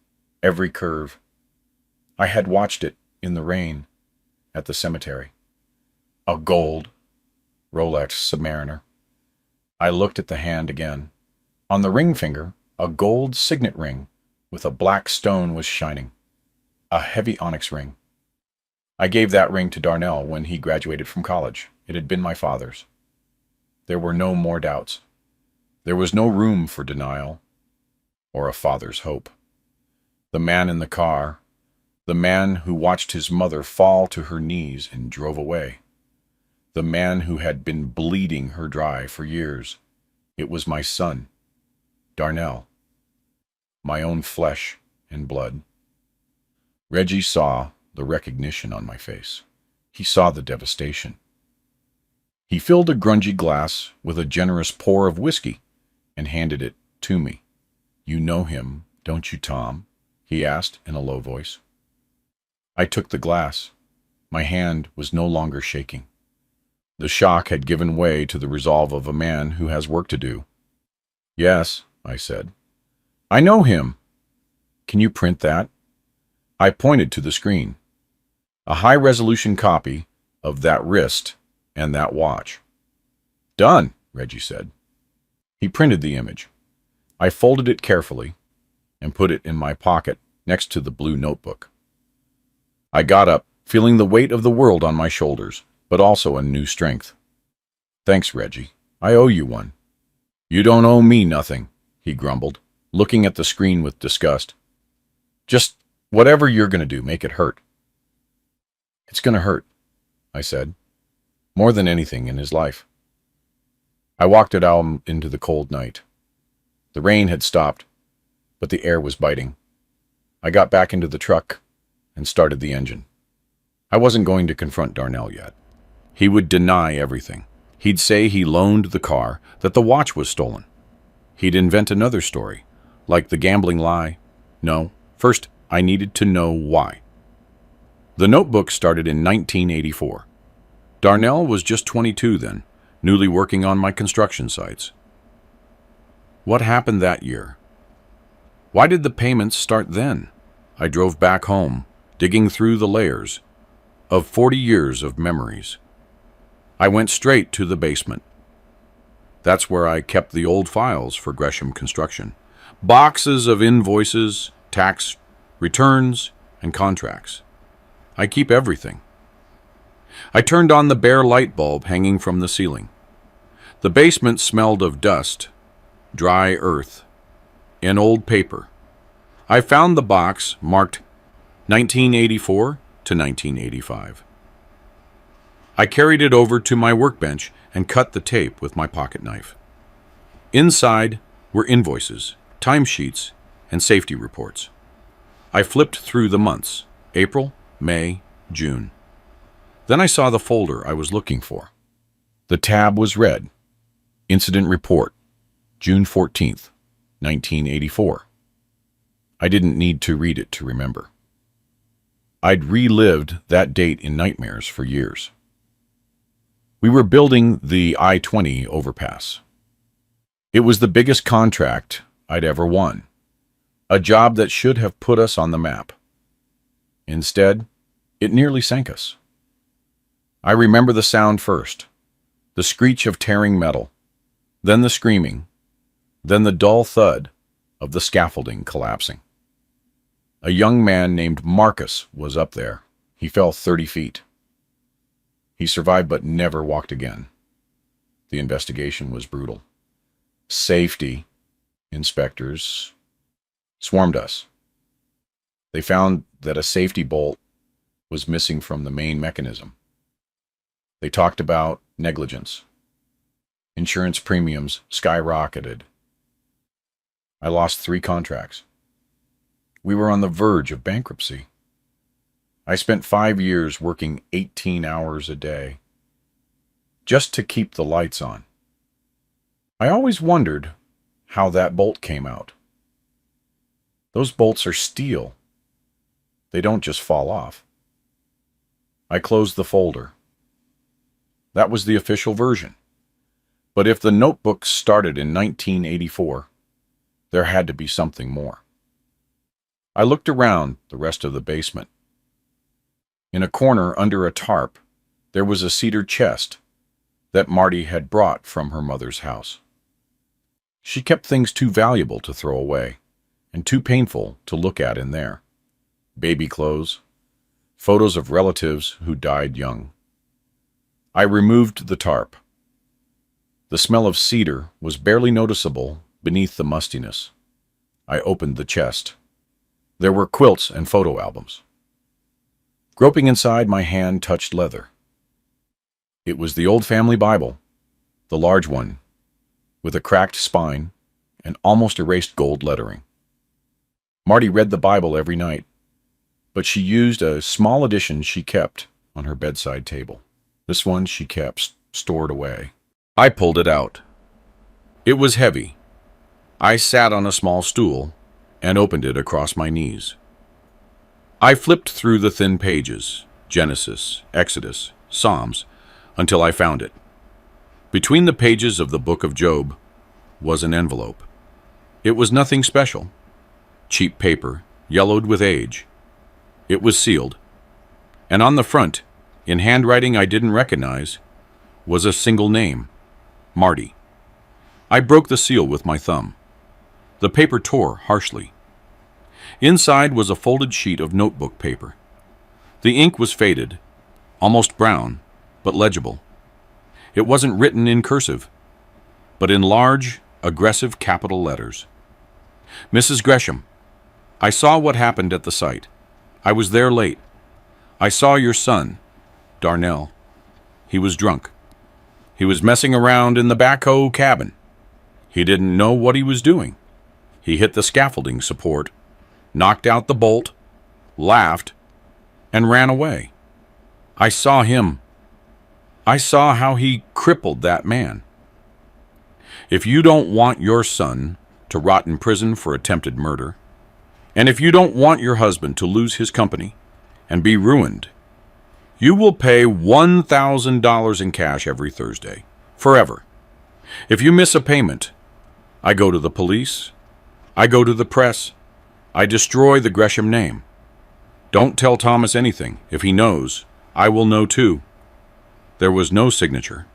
every curve. I had watched it in the rain at the cemetery. A gold Rolex Submariner. I looked at the hand again. On the ring finger, a gold signet ring with a black stone was shining. A heavy onyx ring. I gave that ring to Darnell when he graduated from college. It had been my father's. There were no more doubts. There was no room for denial or a father's hope. The man in the car, the man who watched his mother fall to her knees and drove away, the man who had been bleeding her dry for years. It was my son, Darnell, my own flesh and blood. Reggie saw the recognition on my face. He saw the devastation. He filled a grungy glass with a generous pour of whiskey and handed it to me. "You know him, don't you, Tom?" he asked in a low voice. I took the glass. My hand was no longer shaking. The shock had given way to the resolve of a man who has work to do. "Yes," I said. "I know him. Can you print that?" I pointed to the screen. A high-resolution copy of that wrist and that watch. "Done," Reggie said. He printed the image. I folded it carefully and put it in my pocket next to the blue notebook. I got up, feeling the weight of the world on my shoulders, but also a new strength. "Thanks, Reggie. I owe you one." "You don't owe me nothing," he grumbled, looking at the screen with disgust. "Just whatever you're going to do, make it hurt." "It's going to hurt," I said, more than anything in his life. I walked it out into the cold night. The rain had stopped, but the air was biting. I got back into the truck and started the engine. I wasn't going to confront Darnell yet. He would deny everything. He'd say he loaned the car, that the watch was stolen. He'd invent another story, like the gambling lie. No, first I needed to know why. The notebook started in 1984. Darnell was just 22 then, newly working on my construction sites. What happened that year? Why did the payments start then? I drove back home, digging through the layers of 40 years of memories. I went straight to the basement. That's where I kept the old files for Gresham Construction. Boxes of invoices, tax returns, and contracts. I keep everything. I turned on the bare light bulb hanging from the ceiling. The basement smelled of dust, dry earth, and old paper. I found the box marked 1984 to 1985. I carried it over to my workbench and cut the tape with my pocket knife. Inside were invoices, timesheets, and safety reports. I flipped through the months: April, May, June. Then I saw the folder I was looking for. The tab was red. Incident Report, June 14th, 1984. I didn't need to read it to remember. I'd relived that date in nightmares for years. We were building the I-20 overpass. It was the biggest contract I'd ever won, a job that should have put us on the map. Instead, it nearly sank us. I remember the sound first, the screech of tearing metal, then the screaming, then the dull thud of the scaffolding collapsing. A young man named Marcus was up there. He fell 30 feet. He survived but never walked again. The investigation was brutal. Safety inspectors swarmed us. They found that a safety bolt was missing from the main mechanism. They talked about negligence. Insurance premiums skyrocketed. I lost 3 contracts. We were on the verge of bankruptcy. I spent 5 years working 18 hours a day just to keep the lights on. I always wondered how that bolt came out. Those bolts are steel. They don't just fall off. I closed the folder. That was the official version. But if the notebook started in 1984, there had to be something more. I looked around the rest of the basement. In a corner under a tarp, there was a cedar chest that Marty had brought from her mother's house. She kept things too valuable to throw away and too painful to look at in there. Baby clothes, photos of relatives who died young. I removed the tarp. The smell of cedar was barely noticeable beneath the mustiness. I opened the chest. There were quilts and photo albums. Groping inside, my hand touched leather. It was the old family Bible, the large one, with a cracked spine and almost erased gold lettering. Marty read the Bible every night, but she used a small edition she kept on her bedside table. This one she kept stored away. I pulled it out. It was heavy. I sat on a small stool and opened it across my knees. I flipped through the thin pages, Genesis, Exodus, Psalms, until I found it. Between the pages of the book of Job was an envelope. It was nothing special. Cheap paper, yellowed with age. It was sealed. And on the front, in handwriting I didn't recognize, was a single name, Marty. I broke the seal with my thumb. The paper tore harshly. Inside was a folded sheet of notebook paper. The ink was faded, almost brown, but legible. It wasn't written in cursive, but in large, aggressive capital letters. Mrs. Gresham, I saw what happened at the site. I was there late. I saw your son, Darnell. He was drunk. He was messing around in the backhoe cabin. He didn't know what he was doing. He hit the scaffolding support, knocked out the bolt, laughed, and ran away. I saw him. I saw how he crippled that man. If you don't want your son to rot in prison for attempted murder, and if you don't want your husband to lose his company and be ruined, you will pay $1,000 in cash every Thursday, forever. If you miss a payment, I go to the police, I go to the press, I destroy the Gresham name. Don't tell Thomas anything. If he knows, I will know too. There was no signature.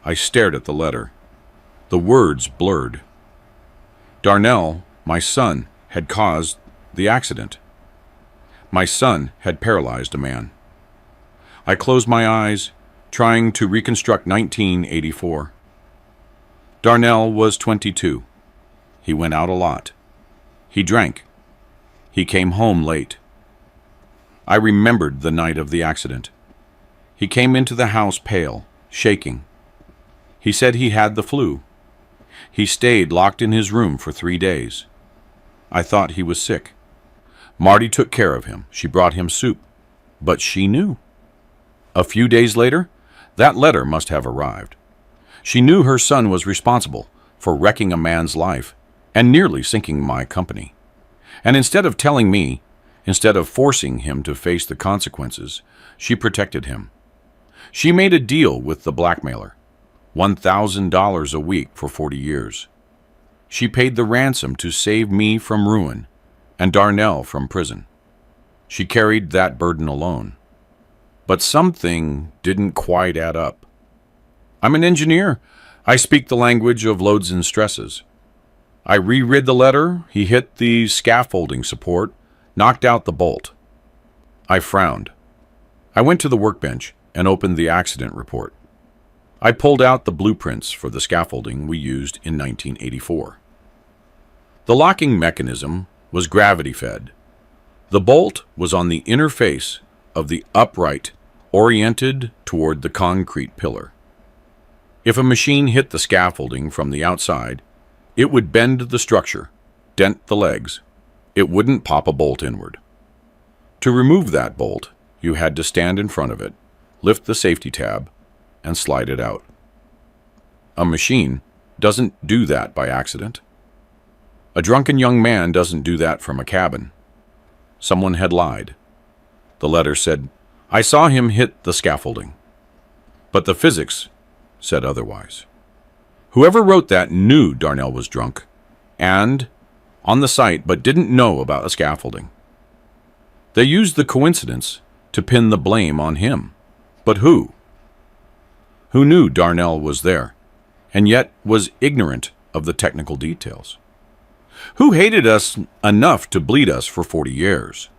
I stared at the letter. The words blurred. Darnell, my son, had caused the accident. My son had paralyzed a man. I closed my eyes, trying to reconstruct 1984. Darnell was 22. He went out a lot. He drank. He came home late. I remembered the night of the accident. He came into the house pale, shaking. He said he had the flu. He stayed locked in his room for 3 days. I thought he was sick. Marty took care of him. She brought him soup. But she knew. A few days later, that letter must have arrived. She knew her son was responsible for wrecking a man's life and nearly sinking my company. And instead of telling me, instead of forcing him to face the consequences, she protected him. She made a deal with the blackmailer, $1,000 a week for 40 years. She paid the ransom to save me from ruin and Darnell from prison. She carried that burden alone. But something didn't quite add up. I'm an engineer. I speak the language of loads and stresses. I reread the letter. He hit the scaffolding support, knocked out the bolt. I frowned. I went to the workbench and opened the accident report. I pulled out the blueprints for the scaffolding we used in 1984. The locking mechanism was gravity-fed. The bolt was on the inner face of the upright, oriented toward the concrete pillar. If a machine hit the scaffolding from the outside, it would bend the structure, dent the legs. It wouldn't pop a bolt inward. To remove that bolt, you had to stand in front of it, lift the safety tab, and slide it out. A machine doesn't do that by accident. A drunken young man doesn't do that from a cabin. Someone had lied. The letter said, I saw him hit the scaffolding. But the physics said otherwise. Whoever wrote that knew Darnell was drunk and on the site, but didn't know about the scaffolding. They used the coincidence to pin the blame on him. But who? Who knew Darnell was there, and yet was ignorant of the technical details? Who hated us enough to bleed us for 40 years?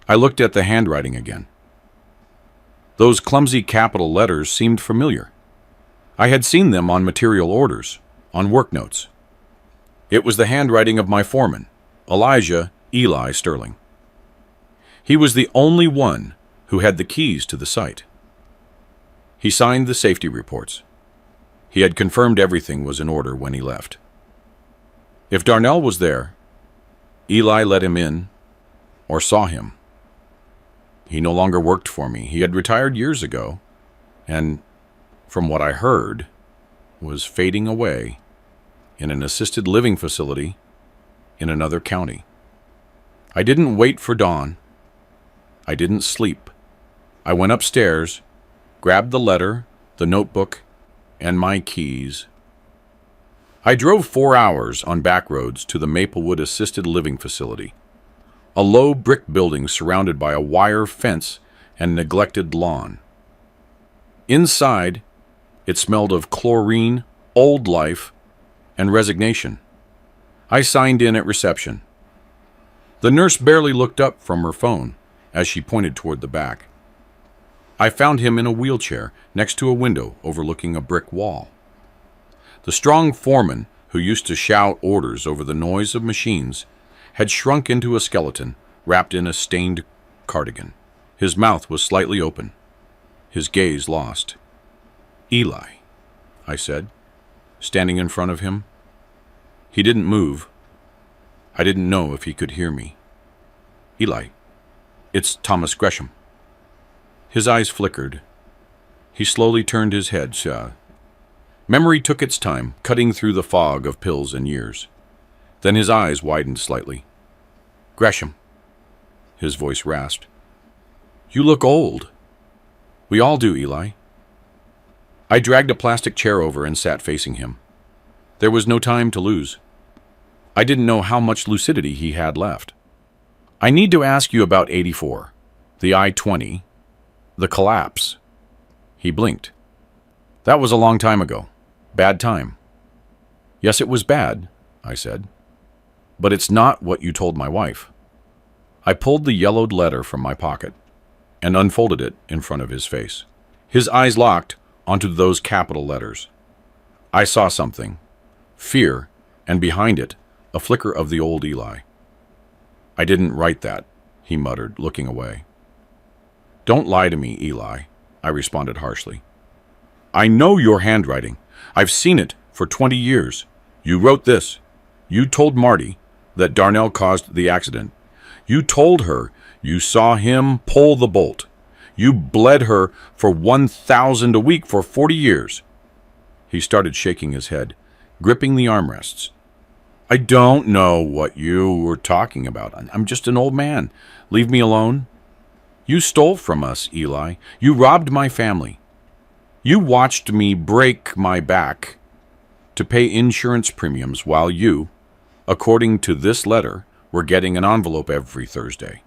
I looked at the handwriting again. Those clumsy capital letters seemed familiar. I had seen them on material orders, on work notes. It was the handwriting of my foreman, Elijah Eli Sterling. He was the only one who had the keys to the site. He signed the safety reports. He had confirmed everything was in order when he left. If Darnell was there, Eli let him in or saw him. He no longer worked for me. He had retired years ago, and from what I heard, was fading away in an assisted living facility in another county. I didn't wait for dawn. I didn't sleep. I went upstairs, grabbed the letter, the notebook, and my keys. I drove 4 hours on back roads to the Maplewood Assisted Living Facility, a low brick building surrounded by a wire fence and neglected lawn. Inside, it smelled of chlorine, old life, and resignation. I signed in at reception. The nurse barely looked up from her phone as she pointed toward the back. I found him in a wheelchair next to a window overlooking a brick wall. The strong foreman, who used to shout orders over the noise of machines, had shrunk into a skeleton wrapped in a stained cardigan. His mouth was slightly open, his gaze lost. "Eli," I said, standing in front of him. He didn't move. I didn't know if he could hear me. "Eli, it's Thomas Gresham." His eyes flickered. He slowly turned his head. Memory took its time, cutting through the fog of pills and years. Then his eyes widened slightly. "Gresham," his voice rasped. "You look old." "We all do, Eli." I dragged a plastic chair over and sat facing him. There was no time to lose. I didn't know how much lucidity he had left. "I need to ask you about 84, the I-20, the collapse." He blinked. "That was a long time ago. Bad time." "Yes, it was bad," I said. "But it's not what you told my wife." I pulled the yellowed letter from my pocket and unfolded it in front of his face. His eyes locked onto those capital letters. I saw something. Fear, and behind it, a flicker of the old Eli. "I didn't write that," he muttered, looking away. "Don't lie to me, Eli," I responded harshly. "I know your handwriting. I've seen it for 20 years. You wrote this. You told Marty that Darnell caused the accident. You told her you saw him pull the bolt. You bled her for $1,000 a week for 40 years. He started shaking his head, gripping the armrests. "I don't know what you were talking about. I'm just an old man. Leave me alone." "You stole from us, Eli. You robbed my family. You watched me break my back to pay insurance premiums while you, according to this letter, were getting an envelope every Thursday."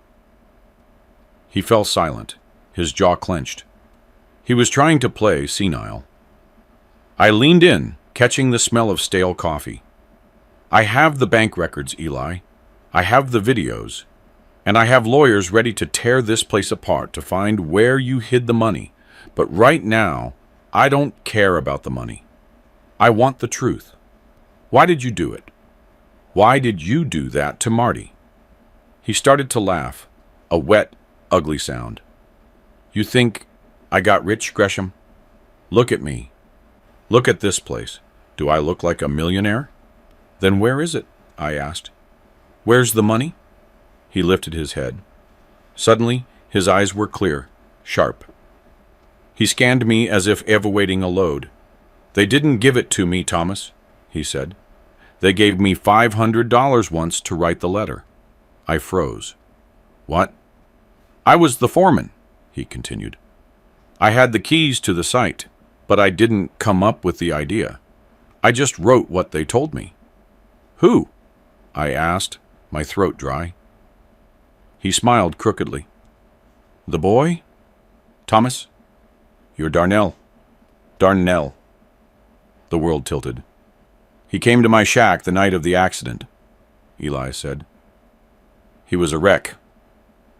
He fell silent, his jaw clenched. He was trying to play senile. I leaned in, catching the smell of stale coffee. "I have the bank records, Eli. I have the videos. And I have lawyers ready to tear this place apart to find where you hid the money. But right now, I don't care about the money. I want the truth. Why did you do it? Why did you do that to Marty?" He started to laugh, a wet, ugly sound. "You think I got rich, Gresham? Look at me. Look at this place. Do I look like a millionaire?" "Then where is it?" I asked. "Where's the money?" He lifted his head. Suddenly, his eyes were clear, sharp. He scanned me as if evaluating a load. "They didn't give it to me, Thomas," he said. "They gave me $500 once to write the letter." I froze. "What?" "I was the foreman," he continued. "I had the keys to the site, but I didn't come up with the idea. I just wrote what they told me. Who? I asked, my throat dry. He smiled crookedly. The boy? Thomas? You're Darnell. Darnell. The world tilted. He came to my shack the night of the accident, Eli said. He was a wreck.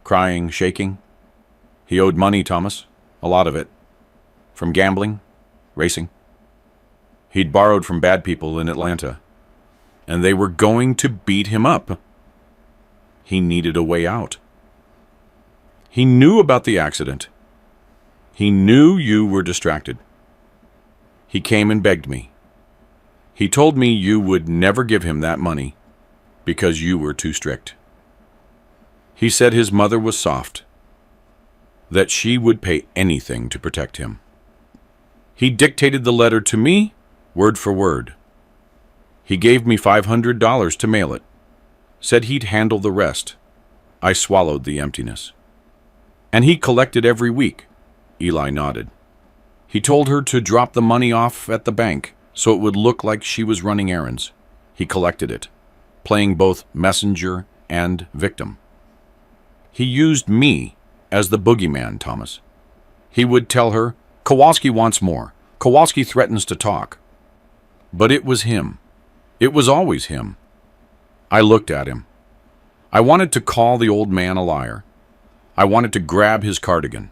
Crying, shaking. He owed money, Thomas. A lot of it. From gambling, racing. He'd borrowed from bad people in Atlanta, and they were going to beat him up. He needed a way out. He knew about the accident. He knew you were distracted. He came and begged me. He told me you would never give him that money because you were too strict. He said his mother was soft, that she would pay anything to protect him. He dictated the letter to me, word for word. He gave me $500 to mail it, said he'd handle the rest. I swallowed the emptiness. And he collected every week, Eli nodded. He told her to drop the money off at the bank so it would look like she was running errands. He collected it, playing both messenger and victim. He used me as the boogeyman, Thomas. He would tell her, Kowalski wants more. Kowalski threatens to talk. But it was him. It was always him. I looked at him. I wanted to call the old man a liar. I wanted to grab his cardigan.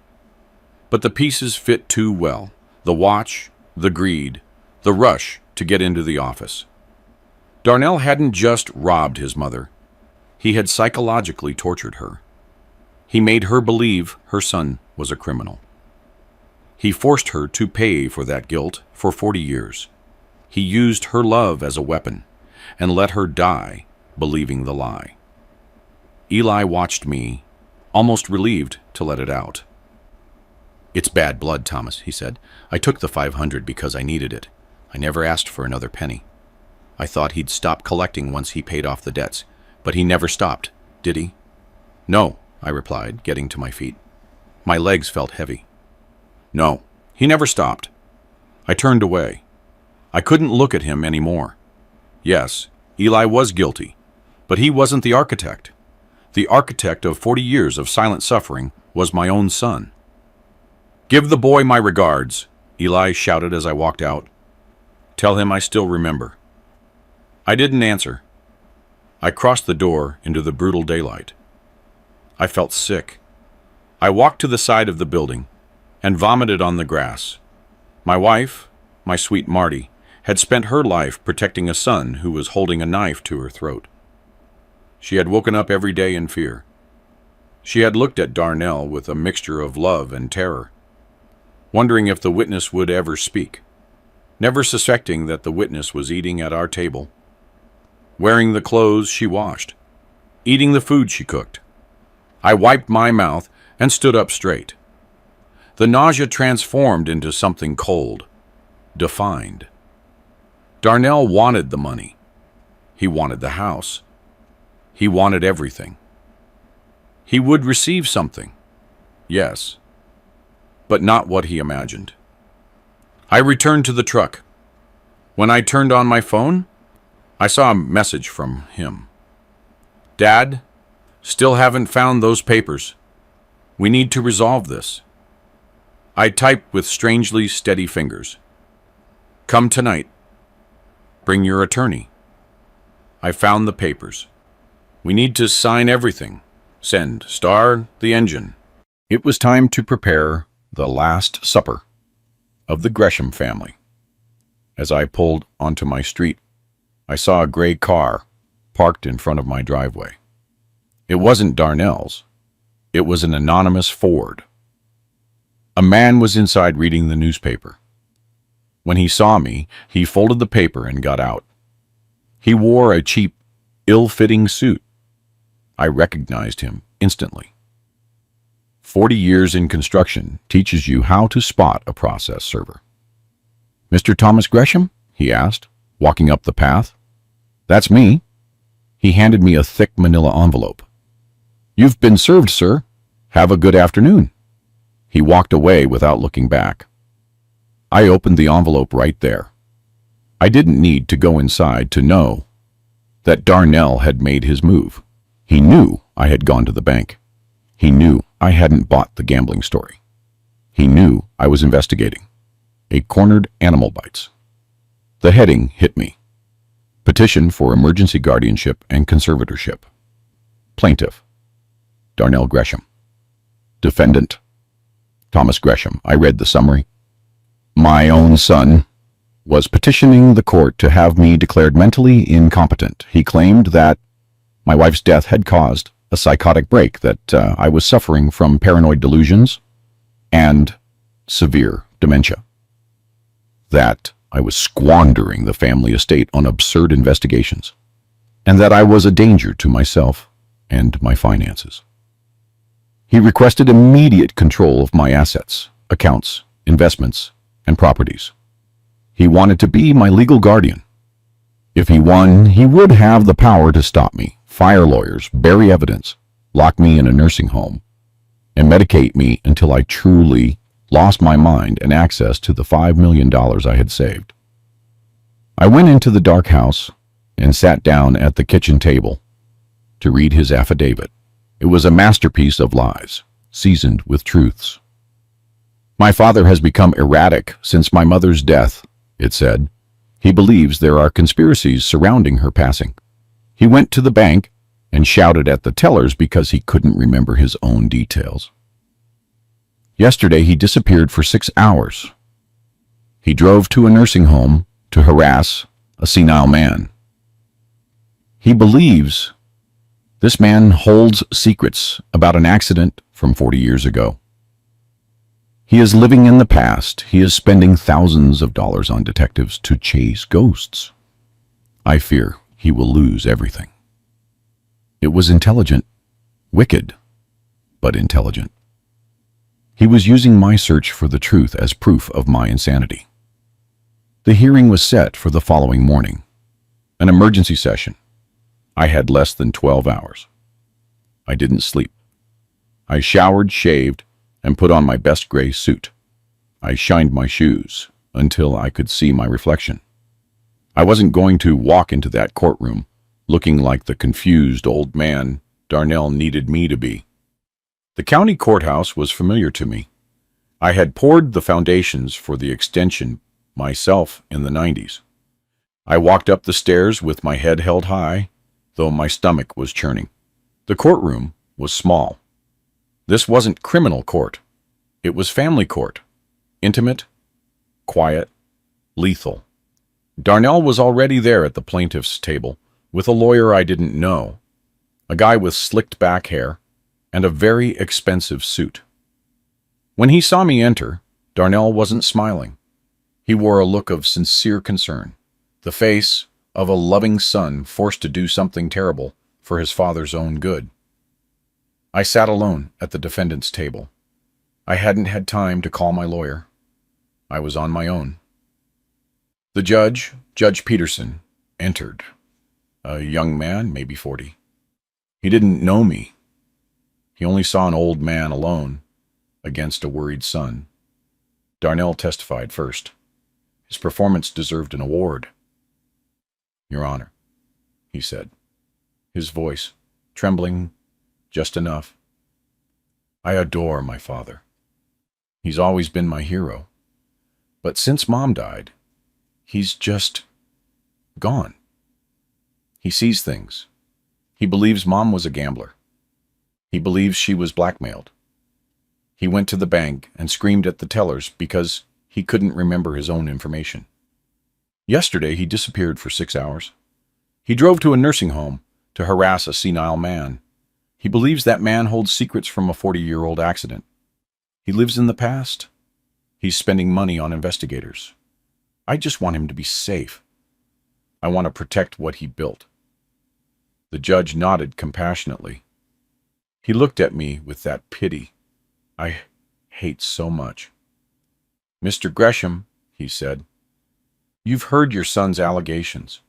But the pieces fit too well. The watch, the greed, the rush to get into the office. Darnell hadn't just robbed his mother. He had psychologically tortured her. He made her believe her son was a criminal. He forced her to pay for that guilt for 40 years. He used her love as a weapon and let her die believing the lie. Eli watched me, almost relieved to let it out. It's bad blood, Thomas, he said. I took the $500 because I needed it. I never asked for another penny. I thought he'd stop collecting once he paid off the debts, but he never stopped, did he? No, I replied, getting to my feet. My legs felt heavy. No, he never stopped. I turned away. I couldn't look at him anymore. Yes, Eli was guilty, but he wasn't the architect. The architect of 40 years of silent suffering was my own son. Give the boy my regards, Eli shouted as I walked out. Tell him I still remember. I didn't answer. I crossed the door into the brutal daylight. I felt sick. I walked to the side of the building and vomited on the grass. My wife, my sweet Marty, had spent her life protecting a son who was holding a knife to her throat. She had woken up every day in fear. She had looked at Darnell with a mixture of love and terror, wondering if the witness would ever speak, never suspecting that the witness was eating at our table, wearing the clothes she washed, eating the food she cooked. I wiped my mouth and stood up straight. The nausea transformed into something cold, defined. Darnell wanted the money. He wanted the house. He wanted everything. He would receive something, yes, but not what he imagined. I returned to the truck. When I turned on my phone, I saw a message from him. Dad, still haven't found those papers. We need to resolve this. I typed with strangely steady fingers. Come tonight. Bring your attorney. I found the papers. We need to sign everything. Send. Start the engine. It was time to prepare the Last Supper of the Gresham family. As I pulled onto my street, I saw a gray car parked in front of my driveway. It wasn't Darnell's. It was an anonymous Ford. A man was inside reading the newspaper. When he saw me, he folded the paper and got out. He wore a cheap, ill-fitting suit. I recognized him instantly. 40 years in construction teaches you how to spot a process server. Mr. Thomas Gresham? He asked, walking up the path. That's me. He handed me a thick manila envelope. You've been served, sir. Have a good afternoon. He walked away without looking back. I opened the envelope right there. I didn't need to go inside to know that Darnell had made his move. He knew I had gone to the bank. He knew I hadn't bought the gambling story. He knew I was investigating. A cornered animal bites. The heading hit me. Petition for emergency guardianship and conservatorship. Plaintiff, Darnell Gresham. Defendant, Thomas Gresham. I read the summary. My own son was petitioning the court to have me declared mentally incompetent. He claimed that my wife's death had caused a psychotic break, that I was suffering from paranoid delusions and severe dementia, that I was squandering the family estate on absurd investigations, and that I was a danger to myself and my finances. He requested immediate control of my assets, accounts, investments, and properties. He wanted to be my legal guardian. If he won, he would have the power to stop me, fire lawyers, bury evidence, lock me in a nursing home, and medicate me until I truly lost my mind and access to the $5 million I had saved. I went into the dark house and sat down at the kitchen table to read his affidavit. It was a masterpiece of lies, seasoned with truths. My father has become erratic since my mother's death, it said. He believes there are conspiracies surrounding her passing. He went to the bank and shouted at the tellers because he couldn't remember his own details. Yesterday, he disappeared for 6 hours. He drove to a nursing home to harass a senile man. He believes this man holds secrets about an accident from 40 years ago. He is living in the past. He is spending thousands of dollars on detectives to chase ghosts. I fear he will lose everything. It was intelligent, wicked, but intelligent. He was using my search for the truth as proof of my insanity. The hearing was set for the following morning, an emergency session. I had less than 12 hours. I didn't sleep. I showered, shaved, and put on my best gray suit. I shined my shoes until I could see my reflection. I wasn't going to walk into that courtroom looking like the confused old man Darnell needed me to be. The county courthouse was familiar to me. I had poured the foundations for the extension myself in the 90s. I walked up the stairs with my head held high, though my stomach was churning. The courtroom was small. This wasn't criminal court. It was family court. Intimate, quiet, lethal. Darnell was already there at the plaintiff's table with a lawyer I didn't know, a guy with slicked back hair, and a very expensive suit. When he saw me enter, Darnell wasn't smiling. He wore a look of sincere concern, the face of a loving son forced to do something terrible for his father's own good. I sat alone at the defendant's table. I hadn't had time to call my lawyer. I was on my own. The judge, Judge Peterson, entered. A young man, maybe 40. He didn't know me. He only saw an old man alone against a worried son. Darnell testified first. His performance deserved an award. Your Honor, he said, his voice trembling just enough. I adore my father. He's always been my hero. But since Mom died, he's just gone. He sees things. He believes Mom was a gambler. He believes she was blackmailed. He went to the bank and screamed at the tellers because he couldn't remember his own information. Yesterday, he disappeared for 6 hours. He drove to a nursing home to harass a senile man. He believes that man holds secrets from a 40-year-old accident. He lives in the past. He's spending money on investigators. I just want him to be safe. I want to protect what he built. The judge nodded compassionately. He looked at me with that pity I hate so much. Mr. Gresham, he said, you've heard your son's allegations.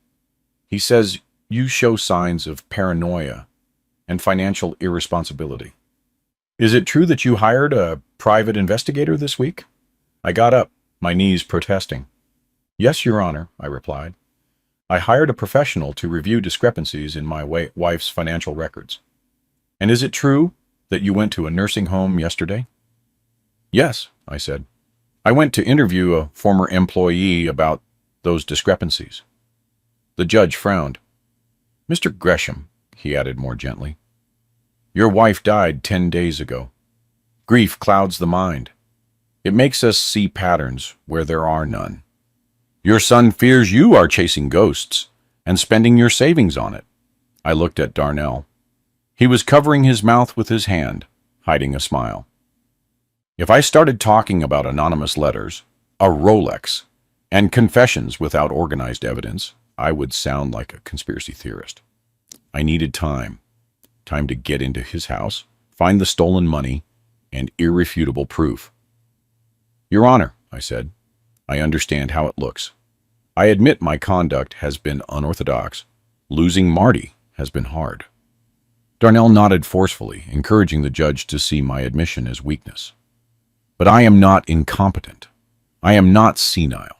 He says you show signs of paranoia and financial irresponsibility. Is it true that you hired a private investigator this week? I got up, my knees protesting. Yes, Your Honor, I replied. I hired a professional to review discrepancies in my wife's financial records. And is it true that you went to a nursing home yesterday? Yes, I said. I went to interview a former employee about those discrepancies. The judge frowned. Mr. Gresham, he added more gently, your wife died 10 days ago. Grief clouds the mind. It makes us see patterns where there are none. Your son fears you are chasing ghosts and spending your savings on it. I looked at Darnell. He was covering his mouth with his hand, hiding a smile. If I started talking about anonymous letters, a Rolex, and confessions without organized evidence, I would sound like a conspiracy theorist. I needed time to get into his house, find the stolen money, and irrefutable proof. Your Honor, I said, I understand how it looks. I admit my conduct has been unorthodox. Losing Marty has been hard. Darnell nodded forcefully, encouraging the judge to see my admission as weakness. But I am not incompetent. I am not senile.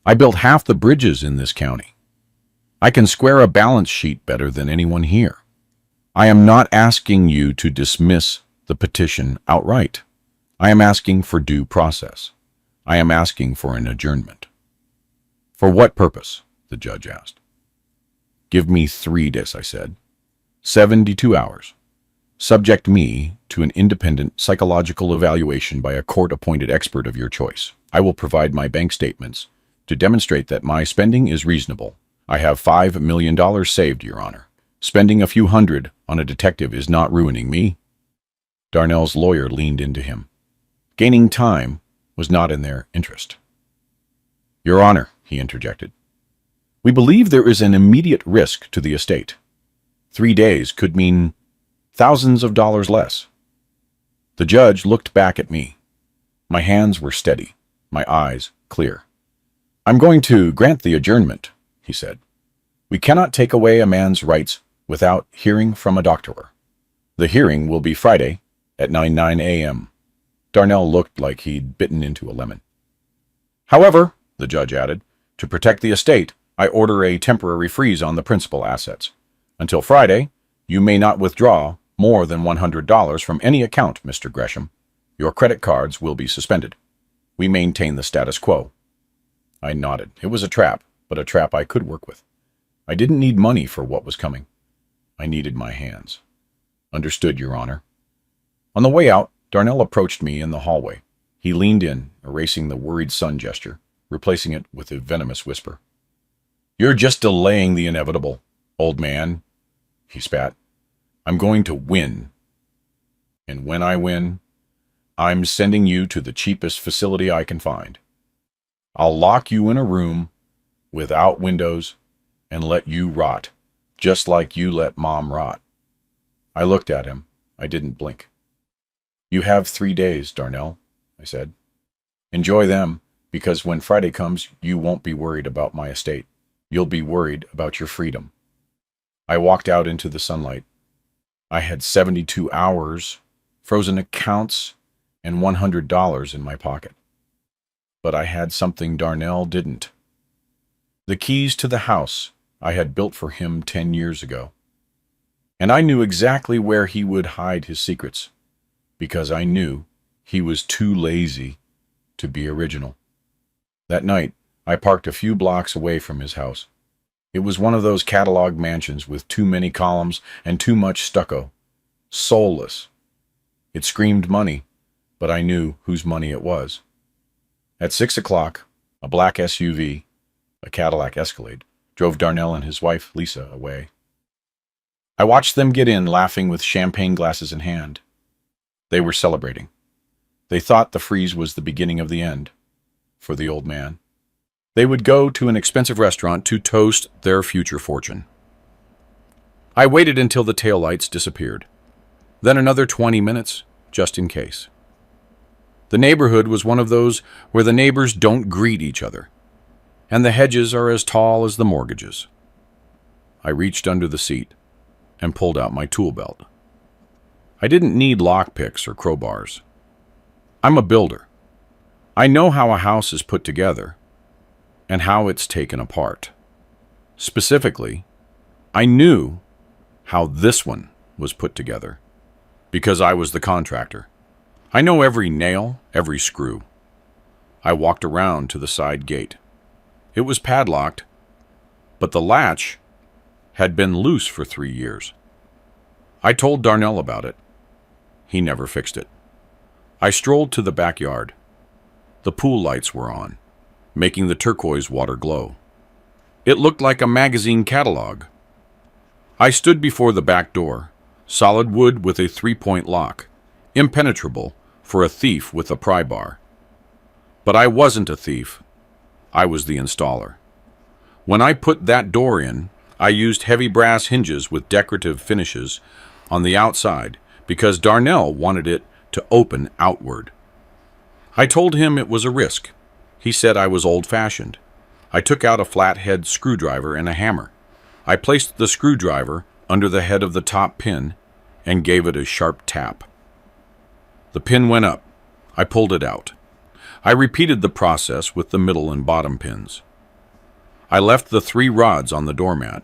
I built half the bridges in this county. I can square a balance sheet better than anyone here. I am not asking you to dismiss the petition outright. I am asking for due process. I am asking for an adjournment. For what purpose? The judge asked. Give me 3 days, I said. 72 hours. Subject me to an independent psychological evaluation by a court-appointed expert of your choice. I will provide my bank statements to demonstrate that my spending is reasonable. I have $5 million saved, Your Honor. Spending a few hundred on a detective is not ruining me. Darnell's lawyer leaned into him. Gaining time was not in their interest. Your Honor, he interjected, we believe there is an immediate risk to the estate. 3 days could mean thousands of dollars less. The judge looked back at me. My hands were steady, my eyes clear. I'm going to grant the adjournment, he said. We cannot take away a man's rights without hearing from a doctor. The hearing will be Friday at 9 a.m. Darnell looked like he'd bitten into a lemon. However, the judge added, to protect the estate, I order a temporary freeze on the principal assets. Until Friday, you may not withdraw more than $100 from any account, Mr. Gresham. Your credit cards will be suspended. We maintain the status quo. I nodded. It was a trap, but a trap I could work with. I didn't need money for what was coming. I needed my hands. Understood, Your Honor. On the way out, Darnell approached me in the hallway. He leaned in, erasing the worried son gesture, replacing it with a venomous whisper. You're just delaying the inevitable, old man, he spat. I'm going to win. And when I win, I'm sending you to the cheapest facility I can find. I'll lock you in a room without windows and let you rot, just like you let Mom rot. I looked at him. I didn't blink. You have 3 days, Darnell, I said. Enjoy them, because when Friday comes, you won't be worried about my estate. You'll be worried about your freedom. I walked out into the sunlight. I had 72 hours, frozen accounts, and $100 in my pocket. But I had something Darnell didn't. The keys to the house I had built for him 10 years ago. And I knew exactly where he would hide his secrets, because I knew he was too lazy to be original. That night, I parked a few blocks away from his house. It was one of those catalog mansions with too many columns and too much stucco. Soulless. It screamed money, but I knew whose money it was. At 6 o'clock, a black SUV, a Cadillac Escalade, drove Darnell and his wife, Lisa, away. I watched them get in, laughing with champagne glasses in hand. They were celebrating. They thought the freeze was the beginning of the end for the old man. They would go to an expensive restaurant to toast their future fortune. I waited until the taillights disappeared. Then another 20 minutes, just in case. The neighborhood was one of those where the neighbors don't greet each other, and the hedges are as tall as the mortgages. I reached under the seat and pulled out my tool belt. I didn't need lockpicks or crowbars. I'm a builder. I know how a house is put together. and how it's taken apart. Specifically, I knew how this one was put together because I was the contractor. I know every nail, every screw. I walked around to the side gate. It was padlocked, but the latch had been loose for 3 years. I told Darnell about it. He never fixed it. I strolled to the backyard. The pool lights were on, making the turquoise water glow. It looked like a magazine catalog. I stood before the back door, solid wood with a 3-point lock, impenetrable for a thief with a pry bar. But I wasn't a thief. I was the installer. When I put that door in, I used heavy brass hinges with decorative finishes on the outside because Darnell wanted it to open outward. I told him it was a risk. He said I was old-fashioned. I took out a flathead screwdriver and a hammer. I placed the screwdriver under the head of the top pin and gave it a sharp tap. The pin went up. I pulled it out. I repeated the process with the middle and bottom pins. I left the 3 rods on the doormat.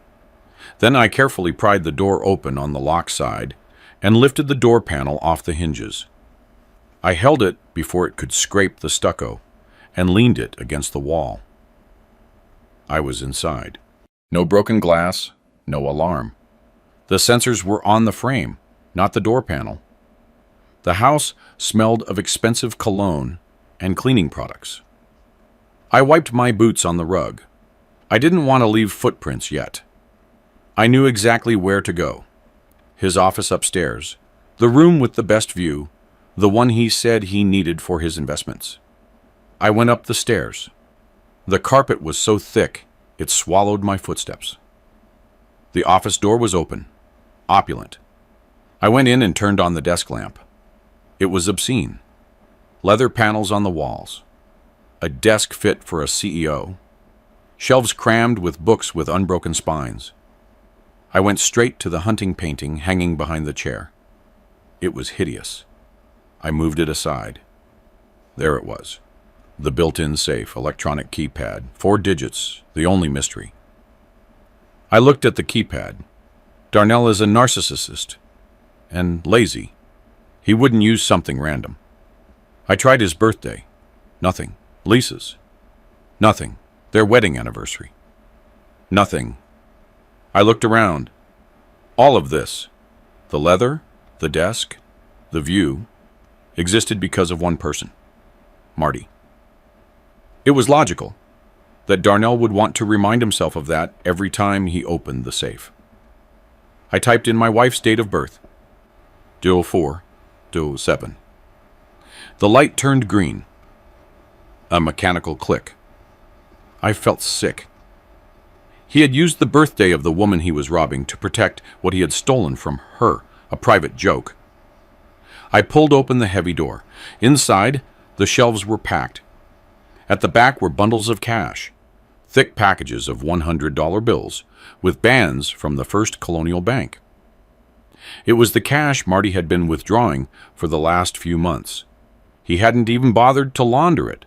Then I carefully pried the door open on the lock side and lifted the door panel off the hinges. I held it before it could scrape the stucco and leaned it against the wall. I was inside. No broken glass, no alarm. The sensors were on the frame, not the door panel. The house smelled of expensive cologne and cleaning products. I wiped my boots on the rug. I didn't want to leave footprints yet. I knew exactly where to go. His office upstairs, the room with the best view, the one he said he needed for his investments. I went up the stairs. The carpet was so thick, it swallowed my footsteps. The office door was open, opulent. I went in and turned on the desk lamp. It was obscene. Leather panels on the walls. A desk fit for a CEO. Shelves crammed with books with unbroken spines. I went straight to the hunting painting hanging behind the chair. It was hideous. I moved it aside. There it was. The built-in safe, electronic keypad, 4 digits, the only mystery. I looked at the keypad. Darnell is a narcissist and lazy. He wouldn't use something random. I tried his birthday. Nothing. Lisa's. Nothing. Their wedding anniversary. Nothing. I looked around. All of this, the leather, the desk, the view, existed because of one person, Marty. It was logical that Darnell would want to remind himself of that every time he opened the safe. I typed in my wife's date of birth, 04/07. The light turned green. A mechanical click. I felt sick. He had used the birthday of the woman he was robbing to protect what he had stolen from her, a private joke. I pulled open the heavy door. Inside, the shelves were packed. At the back were bundles of cash, thick packages of $100 bills with bands from the First Colonial Bank. It was the cash Marty had been withdrawing for the last few months. He hadn't even bothered to launder it.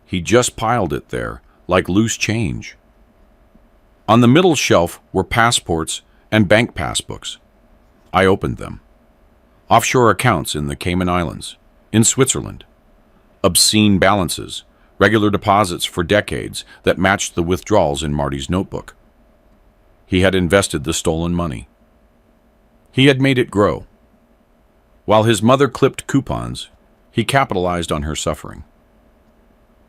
He just piled it there like loose change. On the middle shelf were passports and bank passbooks. I opened them. Offshore accounts in the Cayman Islands, in Switzerland. Obscene balances, regular deposits for decades that matched the withdrawals in Marty's notebook. He had invested the stolen money. He had made it grow. While his mother clipped coupons, he capitalized on her suffering.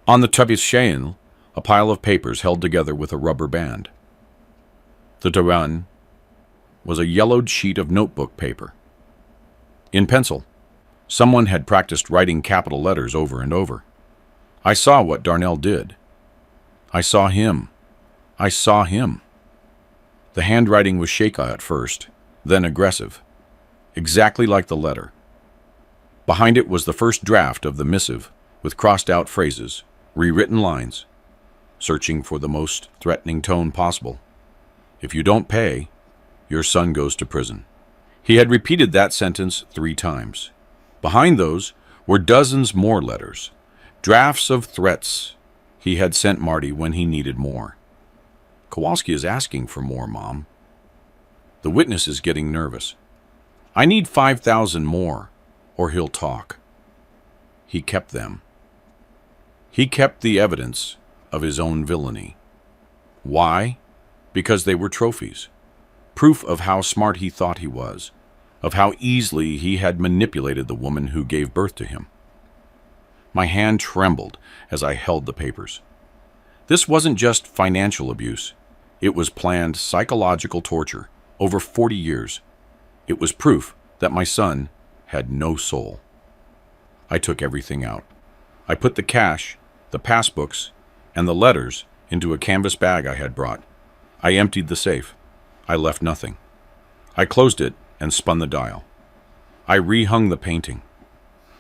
On the tapisserie, a pile of papers held together with a rubber band. The divan was a yellowed sheet of notebook paper. In pencil, someone had practiced writing capital letters over and over. I saw what Darnell did. I saw him. I saw him. The handwriting was shaky at first, then aggressive, exactly like the letter. Behind it was the first draft of the missive, with crossed-out phrases, rewritten lines, searching for the most threatening tone possible. If you don't pay, your son goes to prison. He had repeated that sentence 3 times. Behind those were dozens more letters, drafts of threats he had sent Marty when he needed more. Kowalski is asking for more, Mom. The witness is getting nervous. I need 5,000 more, or he'll talk. He kept them. He kept the evidence of his own villainy. Why? Because they were trophies. Proof of how smart he thought he was, of how easily he had manipulated the woman who gave birth to him. My hand trembled as I held the papers. This wasn't just financial abuse. It was planned psychological torture over 40 years. It was proof that my son had no soul. I took everything out. I put the cash, the passbooks, and the letters into a canvas bag I had brought. I emptied the safe. I left nothing. I closed it and spun the dial. I rehung the painting.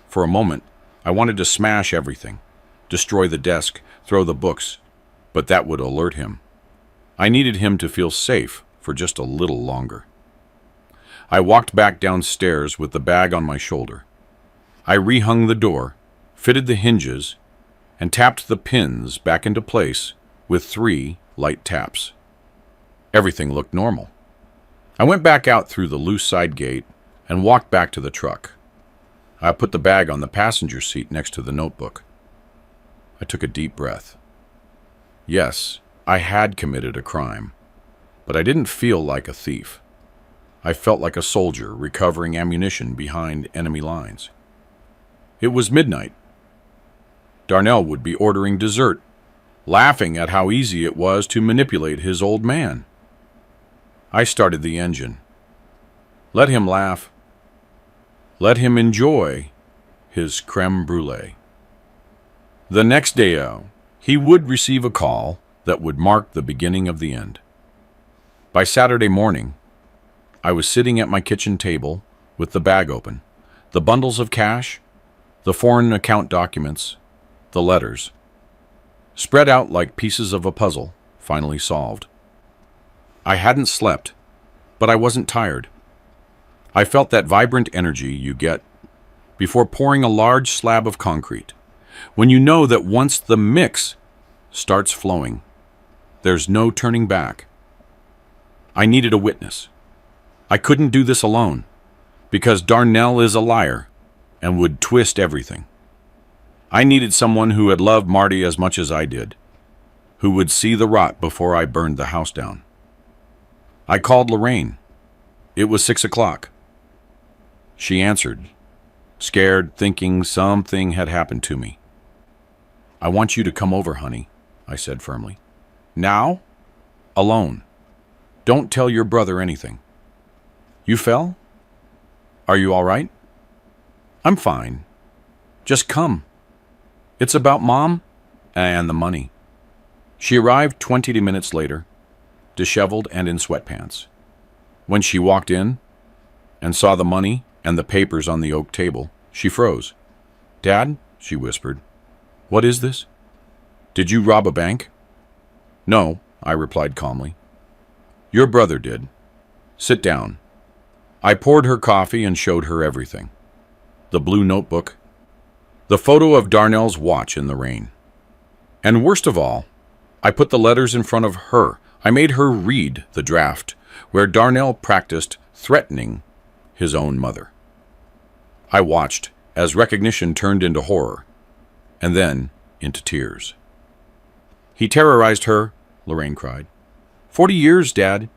For a moment, I wanted to smash everything, destroy the desk, throw the books, but that would alert him. I needed him to feel safe for just a little longer. I walked back downstairs with the bag on my shoulder. I rehung the door, fitted the hinges, and tapped the pins back into place with 3 light taps. Everything looked normal. I went back out through the loose side gate and walked back to the truck. I put the bag on the passenger seat next to the notebook. I took a deep breath. Yes, I had committed a crime, but I didn't feel like a thief. I felt like a soldier recovering ammunition behind enemy lines. It was midnight. Darnell would be ordering dessert, laughing at how easy it was to manipulate his old man. I started the engine. Let him laugh. Let him enjoy his creme brulee. The next day, he would receive a call that would mark the beginning of the end. By Saturday morning, I was sitting at my kitchen table with the bag open, the bundles of cash, the foreign account documents, the letters, spread out like pieces of a puzzle, finally solved. I hadn't slept, but I wasn't tired. I felt that vibrant energy you get before pouring a large slab of concrete, when you know that once the mix starts flowing, there's no turning back. I needed a witness. I couldn't do this alone, because Darnell is a liar and would twist everything. I needed someone who had loved Marty as much as I did, who would see the rot before I burned the house down. I called Lorraine. It was 6 o'clock. She answered, scared, thinking something had happened to me. I want you to come over, honey, I said firmly. Now? Alone. Don't tell your brother anything. You fell? Are you all right? I'm fine. Just come. It's about Mom and the money. She arrived 20 minutes later, disheveled and in sweatpants. When she walked in and saw the money and the papers on the oak table, she froze. Dad, she whispered, what is this? Did you rob a bank? No, I replied calmly. Your brother did. Sit down. I poured her coffee and showed her everything. The blue notebook, the photo of Darnell's watch in the rain. And worst of all, I put the letters in front of her. I made her read the draft where Darnell practiced threatening his own mother. I watched as recognition turned into horror, and then into tears. He terrorized her, Lorraine cried. 40 years, Dad.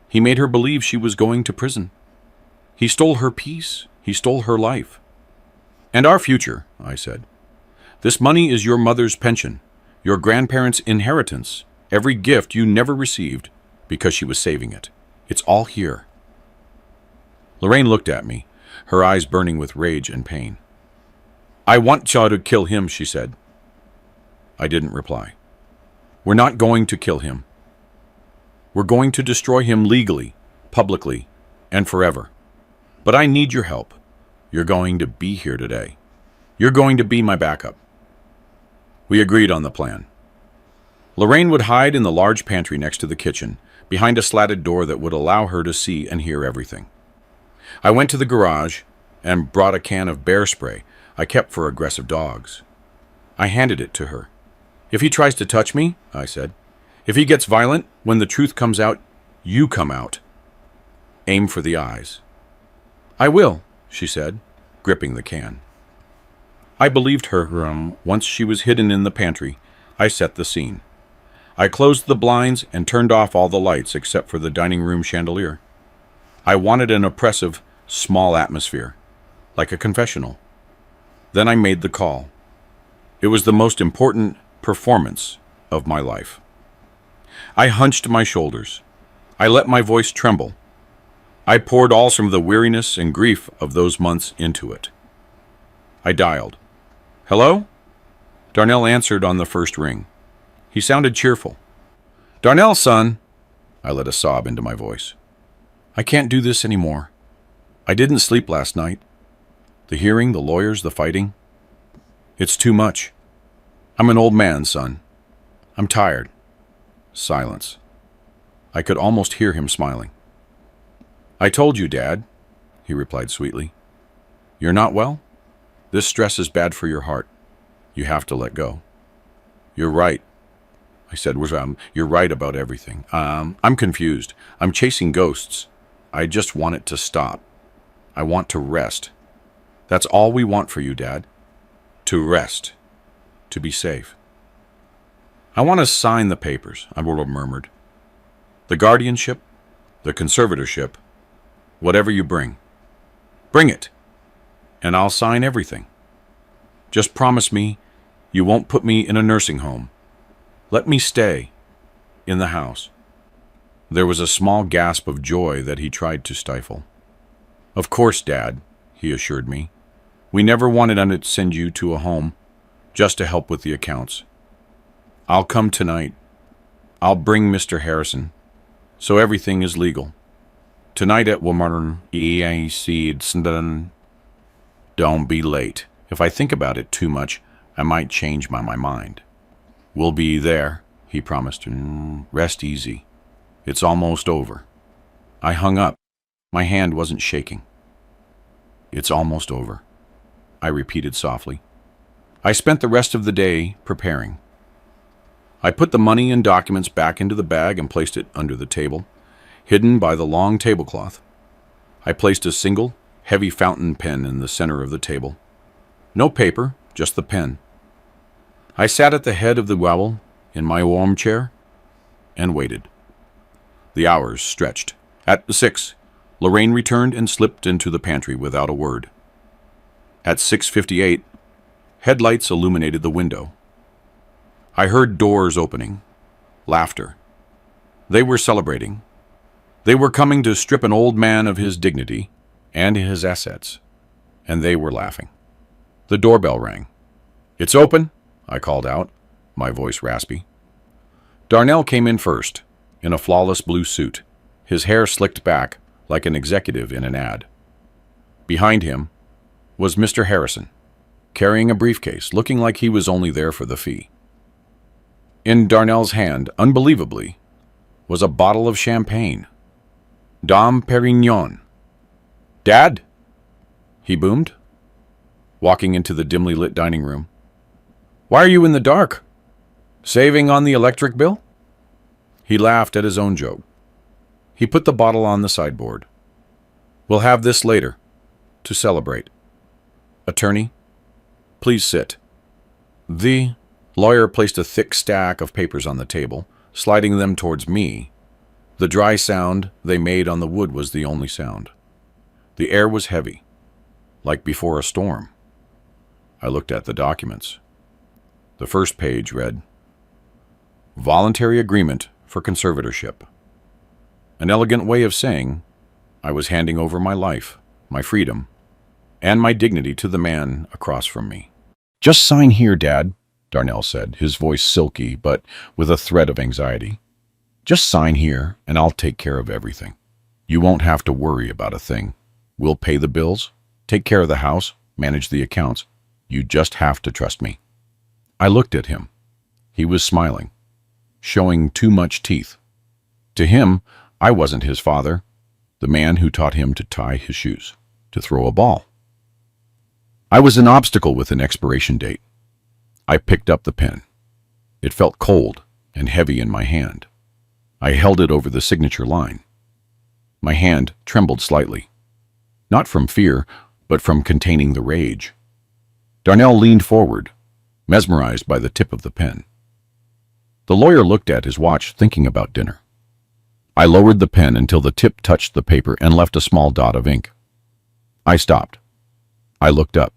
He made her believe she was going to prison. He stole her peace. He stole her life. And our future, I said. This money is your mother's pension, your grandparents' inheritance, every gift you never received because she was saving it. It's all here. Lorraine looked at me, her eyes burning with rage and pain. I want y'all to kill him, she said. I didn't reply. We're not going to kill him. We're going to destroy him legally, publicly, and forever. But I need your help. You're going to be here today. You're going to be my backup. We agreed on the plan. Lorraine would hide in the large pantry next to the kitchen, behind a slatted door that would allow her to see and hear everything. I went to the garage and brought a can of bear spray I kept for aggressive dogs. I handed it to her. If he tries to touch me, I said, if he gets violent, when the truth comes out, you come out. Aim for the eyes. I will, she said, gripping the can. I believed her. Once she was hidden in the pantry, I set the scene. I closed the blinds and turned off all the lights except for the dining room chandelier. I wanted an oppressive, small atmosphere, like a confessional. Then I made the call. It was the most important performance of my life. I hunched my shoulders. I let my voice tremble. I poured all some of the weariness and grief of those months into it. I dialed. Hello? Darnell answered on the first ring. He sounded cheerful. Darnell, son. I let a sob into my voice. I can't do this anymore. I didn't sleep last night. The hearing, the lawyers, the fighting. It's too much. I'm an old man, son. I'm tired. Silence. I could almost hear him smiling. I told you, Dad, he replied sweetly. You're not well? This stress is bad for your heart. You have to let go. You're right. I said, you're right about everything. I'm confused. I'm chasing ghosts. I just want it to stop. I want to rest. That's all we want for you, Dad. To rest. To be safe. I want to sign the papers, I murmured. The guardianship, the conservatorship, whatever you bring. Bring it, and I'll sign everything. Just promise me you won't put me in a nursing home. Let me stay in the house. There was a small gasp of joy that he tried to stifle. Of course, Dad, he assured me. We never wanted to send you to a home, just to help with the accounts. I'll come tonight. I'll bring Mr. Harrison, so everything is legal. Tonight at Walmart, don't be late. If I think about it too much, I might change my mind. We'll be there, he promised. Rest easy. It's almost over. I hung up. My hand wasn't shaking. It's almost over, I repeated softly. I spent the rest of the day preparing. I put the money and documents back into the bag and placed it under the table, hidden by the long tablecloth. I placed a single, heavy fountain pen in the center of the table. No paper, just the pen. I sat at the head of the wobble in my warm chair and waited. The hours stretched. At 6, Lorraine returned and slipped into the pantry without a word. At 6:58, headlights illuminated the window. I heard doors opening, laughter. They were celebrating. They were coming to strip an old man of his dignity and his assets, and they were laughing. The doorbell rang. It's open, I called out, my voice raspy. Darnell came in first, in a flawless blue suit, his hair slicked back like an executive in an ad. Behind him was Mr. Harrison, carrying a briefcase, looking like he was only there for the fee. In Darnell's hand, unbelievably, was a bottle of champagne. Dom Perignon. Dad? He boomed, walking into the dimly lit dining room. Why are you in the dark? Saving on the electric bill? He laughed at his own joke. He put the bottle on the sideboard. We'll have this later, to celebrate. Attorney, please sit. The lawyer placed a thick stack of papers on the table, sliding them towards me. The dry sound they made on the wood was the only sound. The air was heavy, like before a storm. I looked at the documents. The first page read, Voluntary Agreement for Conservatorship. An elegant way of saying I was handing over my life, my freedom, and my dignity to the man across from me. Just sign here, Dad, Darnell said, his voice silky but with a thread of anxiety. Just sign here, and I'll take care of everything. You won't have to worry about a thing. We'll pay the bills, take care of the house, manage the accounts. You just have to trust me. I looked at him. He was smiling, showing too much teeth. To him, I wasn't his father, the man who taught him to tie his shoes, to throw a ball. I was an obstacle with an expiration date. I picked up the pen. It felt cold and heavy in my hand. I held it over the signature line. My hand trembled slightly, not from fear, but from containing the rage. Darnell leaned forward, mesmerized by the tip of the pen. The lawyer looked at his watch, thinking about dinner. I lowered the pen until the tip touched the paper and left a small dot of ink. I stopped. I looked up.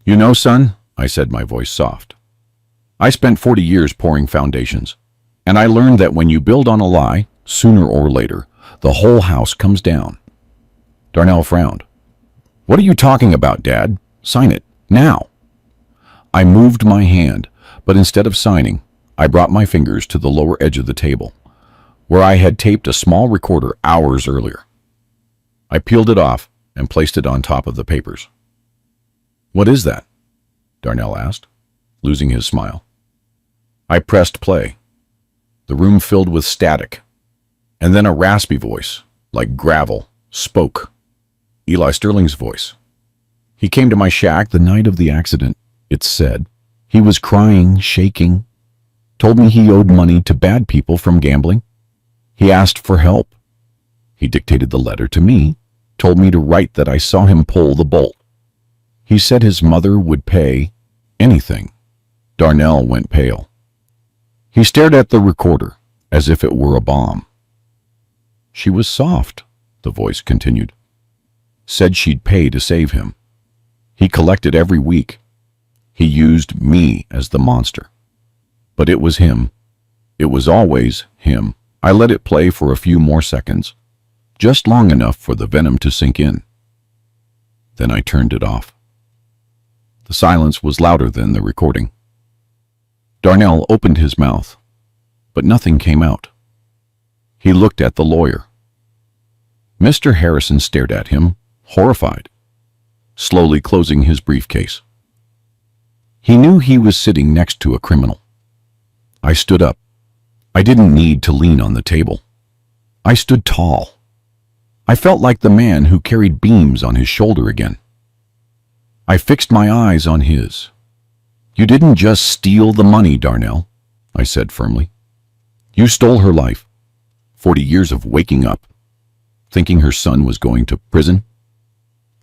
"You know, son," I said, my voice soft, "I spent 40 years pouring foundations, and I learned that when you build on a lie, sooner or later, the whole house comes down." Darnell frowned. "What are you talking about, Dad? Sign it, now." I moved my hand, but instead of signing, I brought my fingers to the lower edge of the table, where I had taped a small recorder hours earlier. I peeled it off and placed it on top of the papers. "What is that?" Darnell asked, losing his smile. I pressed play. The room filled with static, and then a raspy voice, like gravel, spoke. Eli Sterling's voice. "He came to my shack the night of the accident," it said. "He was crying, shaking. Told me he owed money to bad people from gambling. He asked for help. He dictated the letter to me, told me to write that I saw him pull the bolt. He said his mother would pay anything." Darnell went pale. He stared at the recorder as if it were a bomb. "She was soft," the voice continued. "Said she'd pay to save him. He collected every week. He used me as the monster. But it was him. It was always him. I let it play for a few more seconds, just long enough for the venom to sink in. Then I turned it off. The silence was louder than the recording. Darnell opened his mouth, but nothing came out. He looked at the lawyer. Mr. Harrison stared at him, horrified, slowly closing his briefcase. He knew he was sitting next to a criminal. I stood up. I didn't need to lean on the table. I stood tall. I felt like the man who carried beams on his shoulder again. I fixed my eyes on his. "You didn't just steal the money, Darnell," I said firmly. "You stole her life. 40 years of waking up, thinking her son was going to prison.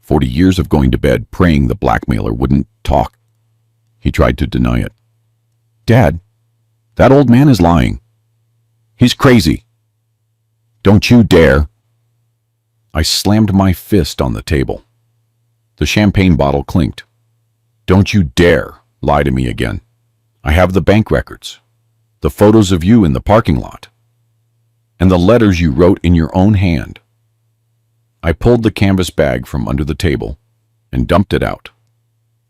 40 years of going to bed praying the blackmailer wouldn't talk." He tried to deny it. "Dad, that old man is lying. He's crazy. Don't you dare." I slammed my fist on the table. The champagne bottle clinked. "Don't you dare lie to me again. I have the bank records, the photos of you in the parking lot, and the letters you wrote in your own hand." I pulled the canvas bag from under the table and dumped it out.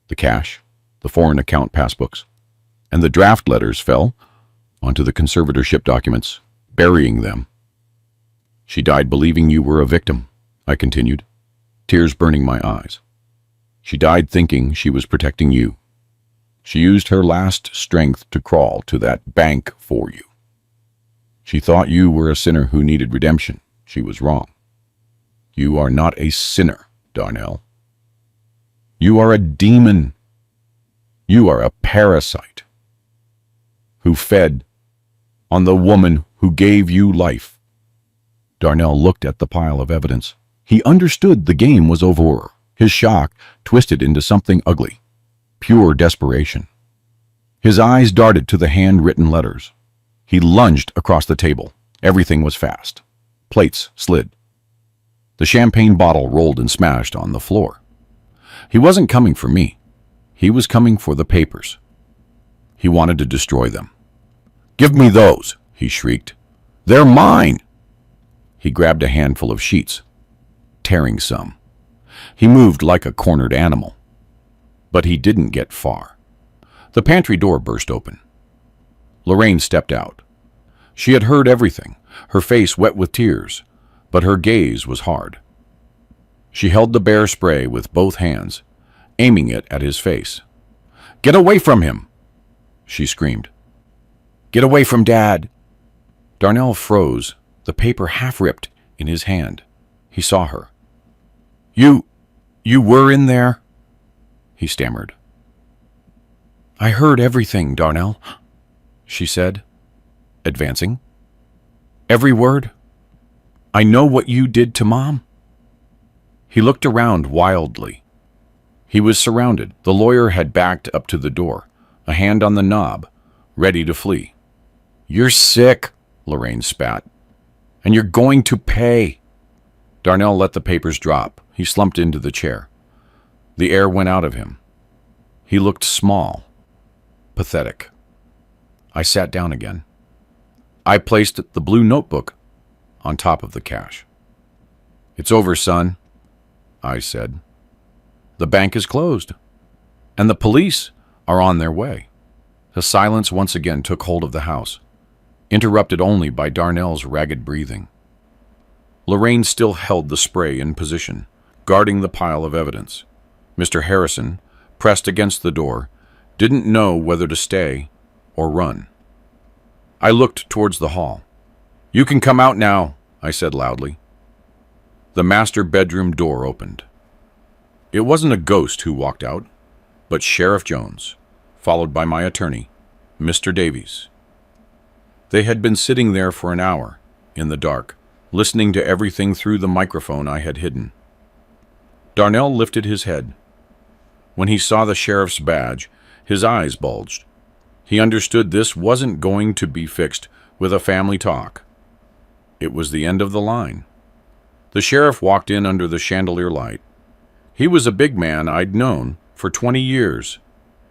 The cash, the foreign account passbooks, and the draft letters fell onto the conservatorship documents, burying them. "She died believing you were a victim," I continued, tears burning my eyes. "She died thinking she was protecting you. She used her last strength to crawl to that bank for you. She thought you were a sinner who needed redemption. She was wrong. You are not a sinner, Darnell. You are a demon. You are a parasite who fed on the woman who gave you life." Darnell looked at the pile of evidence. He understood the game was over. His shock twisted into something ugly, pure desperation. His eyes darted to the handwritten letters. He lunged across the table. Everything was fast. Plates slid. The champagne bottle rolled and smashed on the floor. He wasn't coming for me. He was coming for the papers. He wanted to destroy them. "Give me those," he shrieked. "They're mine." He grabbed a handful of sheets, tearing some. He moved like a cornered animal. But he didn't get far. The pantry door burst open. Lorraine stepped out. She had heard everything, her face wet with tears, but her gaze was hard. She held the bear spray with both hands, aiming it at his face. "Get away from him!" she screamed. "Get away from Dad!" Darnell froze, the paper half ripped in his hand. He saw her. You were in there?" he stammered. "I heard everything, Darnell. she said, advancing. Every word? I know what you did to Mom. He looked around wildly. He was surrounded. The lawyer had backed up to the door, a hand on the knob, ready to flee. You're sick, Lorraine spat. And you're going to pay. Darnell let the papers drop. He slumped into the chair. The air went out of him. He looked small, pathetic. I sat down again. I placed the blue notebook on top of the cash. It's over, son, I said. The bank is closed, and the police are on their way. The silence once again took hold of the house, interrupted only by Darnell's ragged breathing. Lorraine still held the spray in position, guarding the pile of evidence. Mr. Harrison, pressed against the door, didn't know whether to stay or run. I looked towards the hall. You can come out now, I said loudly. The master bedroom door opened. It wasn't a ghost who walked out, but Sheriff Jones, followed by my attorney, Mr. Davies. They had been sitting there for an hour, in the dark, listening to everything through the microphone I had hidden. Darnell lifted his head. When he saw the sheriff's badge, his eyes bulged. He understood this wasn't going to be fixed with a family talk. It was the end of the line. The sheriff walked in under the chandelier light. He was a big man I'd known for 20 years.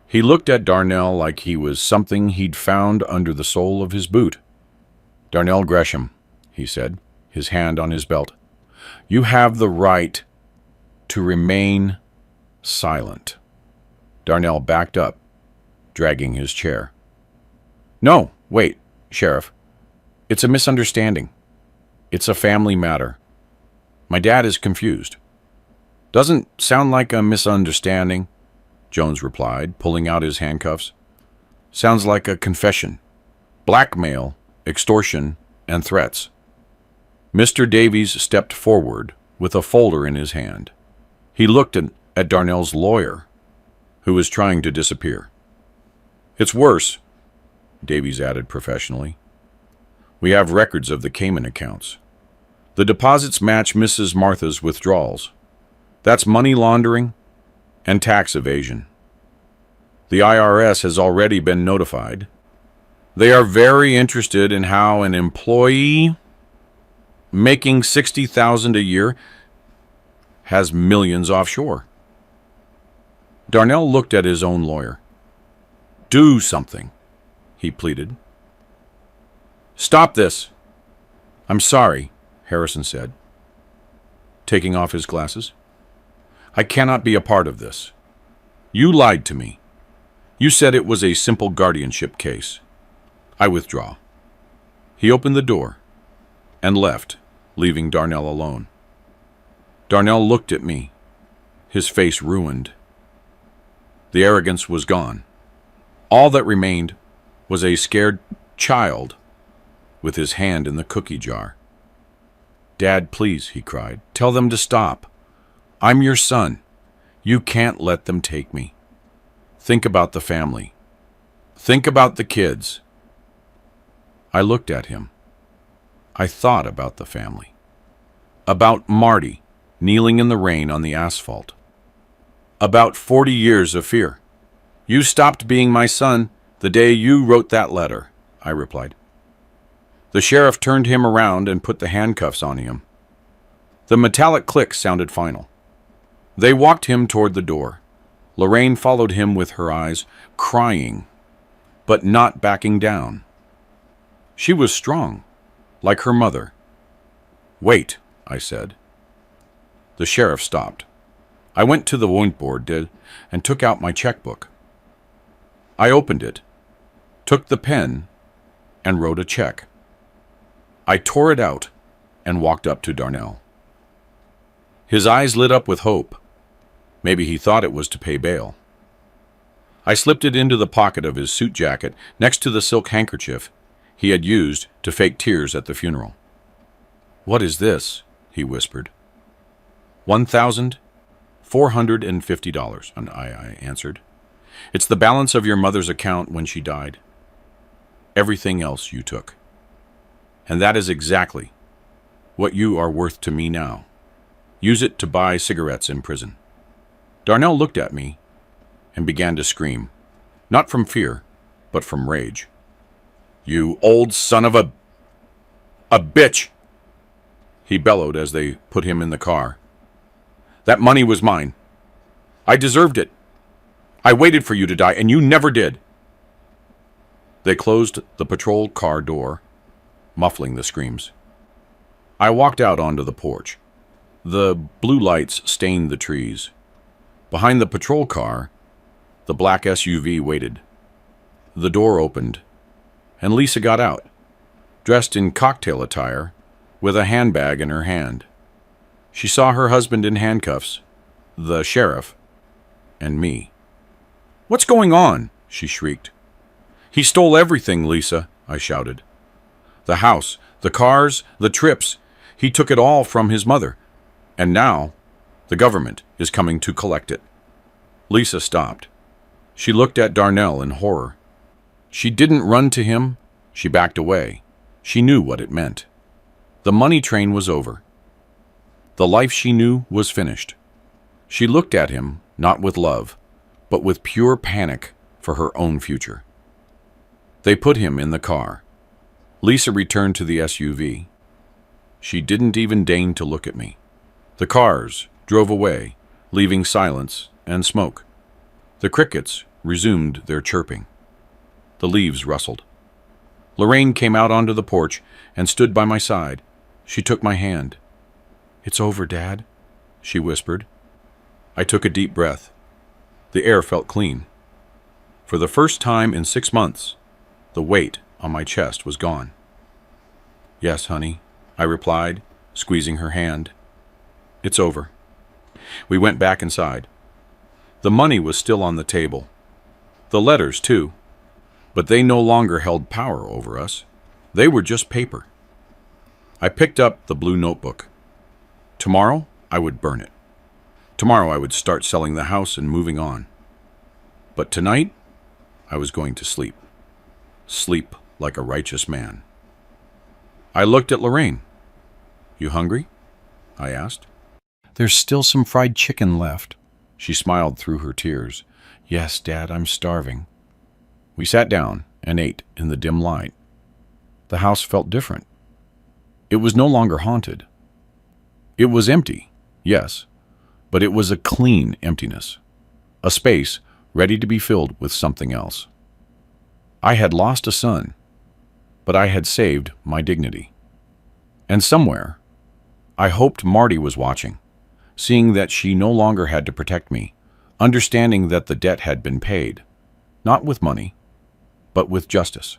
He looked at Darnell like he was something he'd found under the sole of his boot. Darnell Gresham, he said, his hand on his belt. You have the right to remain silent. Darnell backed up, dragging his chair. No, wait, Sheriff. It's a misunderstanding. It's a family matter. My dad is confused. Doesn't sound like a misunderstanding, Jones replied, pulling out his handcuffs. Sounds like a confession. Blackmail, extortion, and threats. Mr. Davies stepped forward with a folder in his hand. He looked at Darnell's lawyer, who was trying to disappear. It's worse, Davies added professionally. We have records of the Cayman accounts. The deposits match Mrs. Martha's withdrawals. That's money laundering and tax evasion. The IRS has already been notified. They are very interested in how an employee making $60,000 a year has millions offshore. Darnell looked at his own lawyer. Do something, he pleaded. Stop this. I'm sorry, Harrison said, taking off his glasses. I cannot be a part of this. You lied to me. You said it was a simple guardianship case. I withdraw. He opened the door and left, leaving Darnell alone. Darnell looked at me, his face ruined. The arrogance was gone. All that remained was a scared child with his hand in the cookie jar. Dad, please, he cried. Tell them to stop. I'm your son. You can't let them take me. Think about the family. Think about the kids. I looked at him. I thought about the family. About Marty kneeling in the rain on the asphalt. About 40 years of fear. You stopped being my son the day you wrote that letter, I replied. The sheriff turned him around and put the handcuffs on him. The metallic click sounded final. They walked him toward the door. Lorraine followed him with her eyes, crying, but not backing down. She was strong, like her mother. Wait, I said. The sheriff stopped. I went to the whiteboard and took out my checkbook. I opened it, took the pen, and wrote a check. I tore it out and walked up to Darnell. His eyes lit up with hope. Maybe he thought it was to pay bail. I slipped it into the pocket of his suit jacket next to the silk handkerchief he had used to fake tears at the funeral. What is this? He whispered. $1,450, and I answered. It's the balance of your mother's account when she died. everything else you took. And that is exactly what you are worth to me now. Use it to buy cigarettes in prison." Darnell looked at me and began to scream, not from fear, but from rage. "You old son of a bitch!" he bellowed as they put him in the car. "That money was mine. I deserved it. I waited for you to die, and you never did." They closed the patrol car door, muffling the screams. I walked out onto the porch. The blue lights stained the trees. Behind the patrol car, the black SUV waited. The door opened, and Lisa got out, dressed in cocktail attire, with a handbag in her hand. She saw her husband in handcuffs, the sheriff, and me. "What's going on?" she shrieked. "He stole everything, Lisa," I shouted. "The house, the cars, the trips. He took it all from his mother. And now, the government is coming to collect it." Lisa stopped. She looked at Darnell in horror. She didn't run to him. She backed away. She knew what it meant. The money train was over. The life she knew was finished. She looked at him, not with love, but with pure panic for her own future. They put him in the car. Lisa returned to the SUV. She didn't even deign to look at me. The cars drove away, leaving silence and smoke. The crickets resumed their chirping. The leaves rustled. Lorraine came out onto the porch and stood by my side. She took my hand. "It's over, Dad," she whispered. I took a deep breath. The air felt clean. For the first time in 6 months, the weight on my chest was gone. "Yes, honey," I replied, squeezing her hand. "It's over." We went back inside. The money was still on the table. The letters, too. But they no longer held power over us. They were just paper. I picked up the blue notebook. Tomorrow, I would burn it. Tomorrow, I would start selling the house and moving on. But tonight, I was going to sleep. Sleep like a righteous man. I looked at Lorraine. "You hungry?" I asked. "There's still some fried chicken left." She smiled through her tears. "Yes, Dad, I'm starving." We sat down and ate in the dim light. The house felt different. It was no longer haunted. It was empty, yes, but it was a clean emptiness, a space ready to be filled with something else. I had lost a son, but I had saved my dignity. And somewhere, I hoped Marty was watching, seeing that she no longer had to protect me, understanding that the debt had been paid, not with money, but with justice.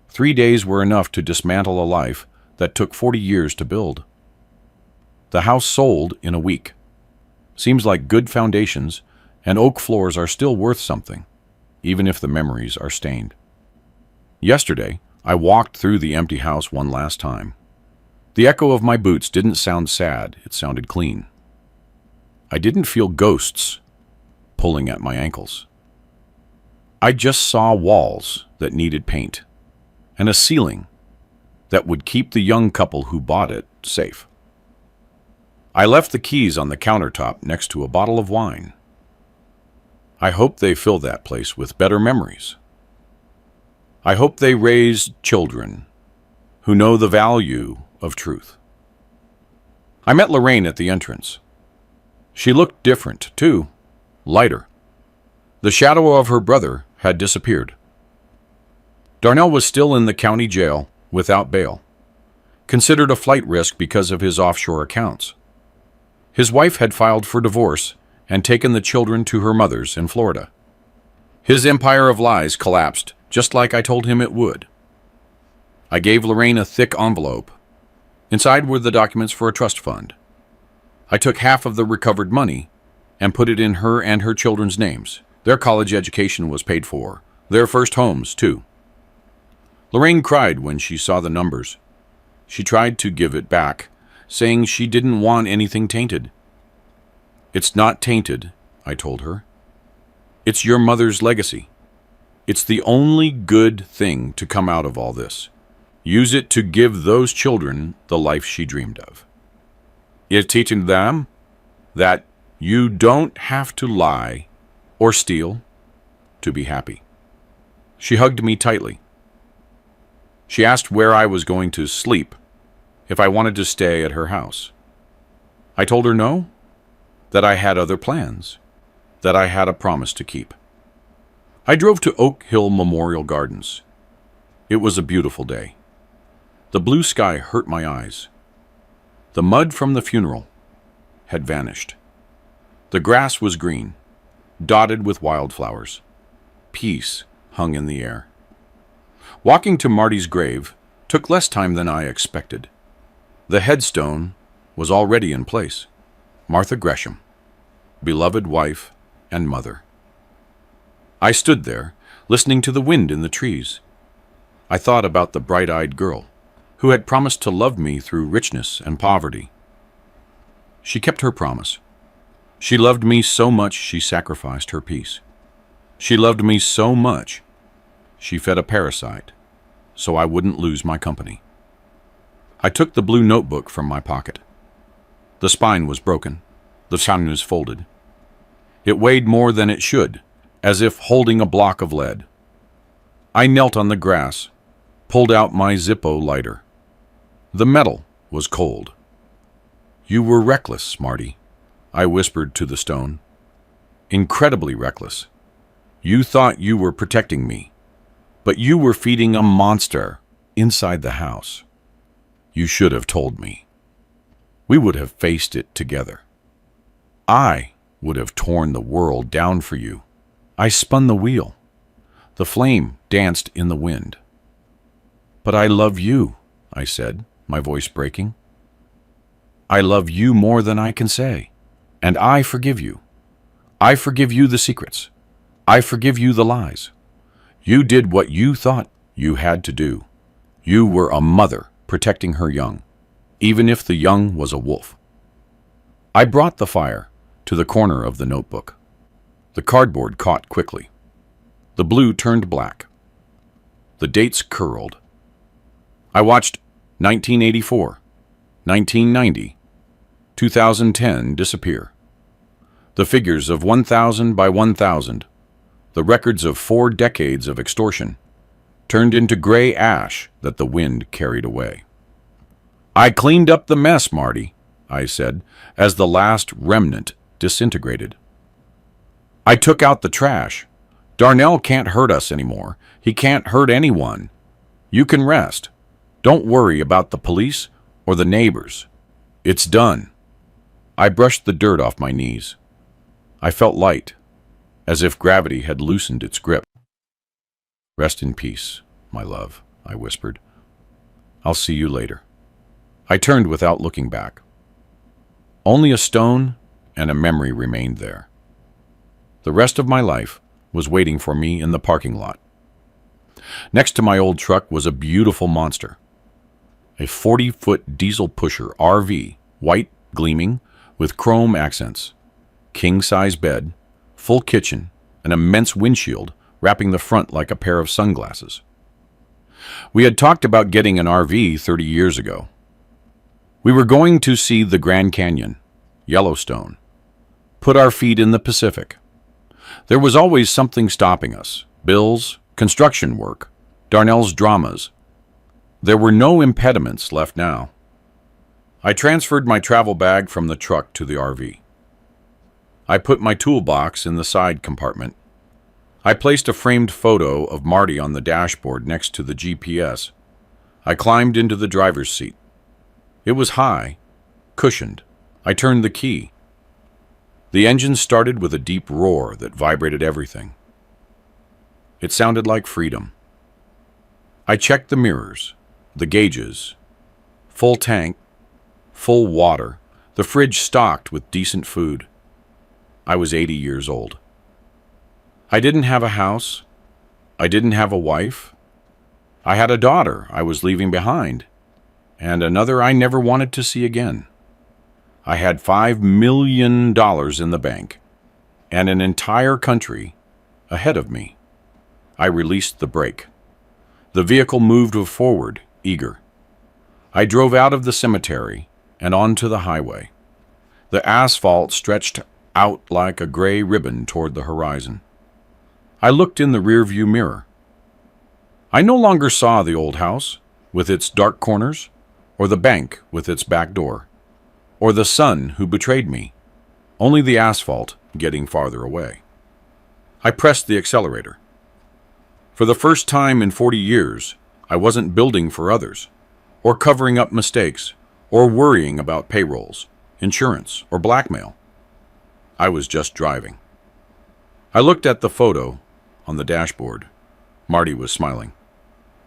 3 days were enough to dismantle a life that took 40 years to build. The house sold in a week. Seems like good foundations and oak floors are still worth something, even if the memories are stained. Yesterday, I walked through the empty house one last time. The echo of my boots didn't sound sad, it sounded clean. I didn't feel ghosts pulling at my ankles. I just saw walls that needed paint, and a ceiling that would keep the young couple who bought it safe. I left the keys on the countertop next to a bottle of wine. I hope they fill that place with better memories. I hope they raise children who know the value of truth. I met Lorraine at the entrance. She looked different, too, lighter. The shadow of her brother had disappeared. Darnell was still in the county jail without bail, considered a flight risk because of his offshore accounts. His wife had filed for divorce and taken the children to her mother's in Florida. His empire of lies collapsed, just like I told him it would. I gave Lorraine a thick envelope. Inside were the documents for a trust fund. I took half of the recovered money and put it in her and her children's names. Their college education was paid for. Their first homes, too. Lorraine cried when she saw the numbers. She tried to give it back, saying she didn't want anything tainted. "It's not tainted," I told her. "It's your mother's legacy. It's the only good thing to come out of all this. Use it to give those children the life she dreamed of. It's teaching them that you don't have to lie or steal to be happy. She hugged me tightly. She asked where I was going to sleep, if I wanted to stay at her house. I told her no, that I had other plans, that I had a promise to keep. I drove to Oak Hill Memorial Gardens. It was a beautiful day. The blue sky hurt my eyes. The mud from the funeral had vanished. The grass was green, dotted with wildflowers. Peace hung in the air. Walking to Marty's grave took less time than I expected. The headstone was already in place. Martha Gresham, beloved wife and mother. I stood there, listening to the wind in the trees. I thought about the bright-eyed girl who had promised to love me through richness and poverty. She kept her promise. She loved me so much she sacrificed her peace. She loved me so much she fed a parasite so I wouldn't lose my company. I took the blue notebook from my pocket. The spine was broken. The spine was folded. It weighed more than it should, as if holding a block of lead. I knelt on the grass, pulled out my Zippo lighter. The metal was cold. You were reckless, Marty, I whispered to the stone. Incredibly reckless. You thought you were protecting me, but you were feeding a monster inside the house. You should have told me. We would have faced it together. I would have torn the world down for you. I spun the wheel. The flame danced in the wind. But I love you, I said, my voice breaking. I love you more than I can say, and I forgive you. I forgive you the secrets. I forgive you the lies. You did what you thought you had to do. You were a mother protecting her young, even if the young was a wolf. I brought the fire to the corner of the notebook. The cardboard caught quickly. The blue turned black. The dates curled. I watched 1984, 1990, 2010 disappear. The figures of 1,000 by 1,000, the records of 4 decades of extortion, turned into gray ash that the wind carried away. I cleaned up the mess, Marty, I said, as the last remnant disintegrated. I took out the trash. Darnell can't hurt us anymore. He can't hurt anyone. You can rest. Don't worry about the police or the neighbors. It's done. I brushed the dirt off my knees. I felt light, as if gravity had loosened its grip. Rest in peace, my love, I whispered. I'll see you later. I turned without looking back. Only a stone and a memory remained there. The rest of my life was waiting for me in the parking lot. Next to my old truck was a beautiful monster. A 40-foot diesel pusher RV, white, gleaming, with chrome accents. King-size bed, full kitchen, an immense windshield wrapping the front like a pair of sunglasses. We had talked about getting an RV 30 years ago. We were going to see the Grand Canyon, Yellowstone, put our feet in the Pacific. There was always something stopping us: bills, construction work, Darnell's dramas. There were no impediments left now. I transferred my travel bag from the truck to the RV. I put my toolbox in the side compartment. I placed a framed photo of Marty on the dashboard next to the GPS. I climbed into the driver's seat. It was high, cushioned. I turned the key. The engine started with a deep roar that vibrated everything. It sounded like freedom. I checked the mirrors, the gauges, full tank, full water, the fridge stocked with decent food. I was 80 years old. I didn't have a house. I didn't have a wife. I had a daughter I was leaving behind, and another I never wanted to see again. I had $5 million in the bank, and an entire country ahead of me. I released the brake. The vehicle moved forward, eager. I drove out of the cemetery and onto the highway. The asphalt stretched out like a gray ribbon toward the horizon. I looked in the rearview mirror. I no longer saw the old house, with its dark corners, or the bank with its back door, or the son who betrayed me, only the asphalt getting farther away. I pressed the accelerator. For the first time in 40 years, I wasn't building for others, or covering up mistakes, or worrying about payrolls, insurance, or blackmail. I was just driving. I looked at the photo on the dashboard. Marty was smiling.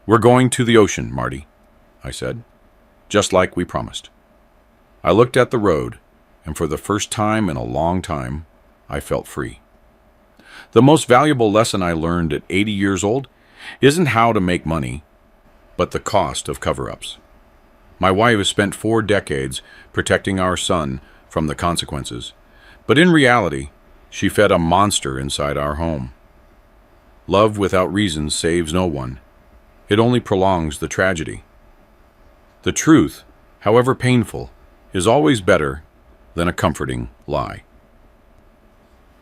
"We're going to the ocean, Marty," I said, just like we promised. I looked at the road, and for the first time in a long time, I felt free. The most valuable lesson I learned at 80 years old isn't how to make money, but the cost of cover-ups. My wife has spent 4 decades protecting our son from the consequences, but in reality, she fed a monster inside our home. Love without reason saves no one. It only prolongs the tragedy. The truth, however painful, is always better than a comforting lie.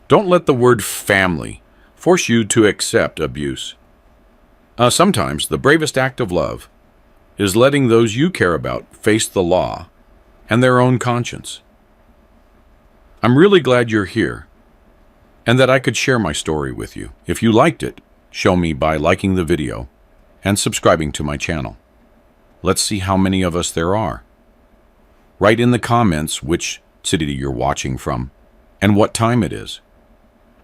Don't let the word family force you to accept abuse. Sometimes the bravest act of love is letting those you care about face the law and their own conscience. I'm really glad you're here and that I could share my story with you. If you liked it, show me by liking the video and subscribing to my channel. Let's see how many of us there are. Write in the comments which city you're watching from and what time it is.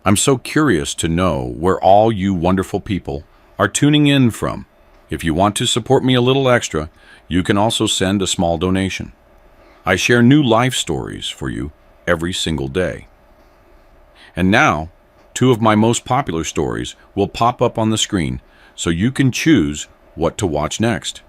I'm so curious to know where all you wonderful people are tuning in from. If you want to support me a little extra, you can also send a small donation. I share new life stories for you every single day. And now, 2 of my most popular stories will pop up on the screen so you can choose what to watch next.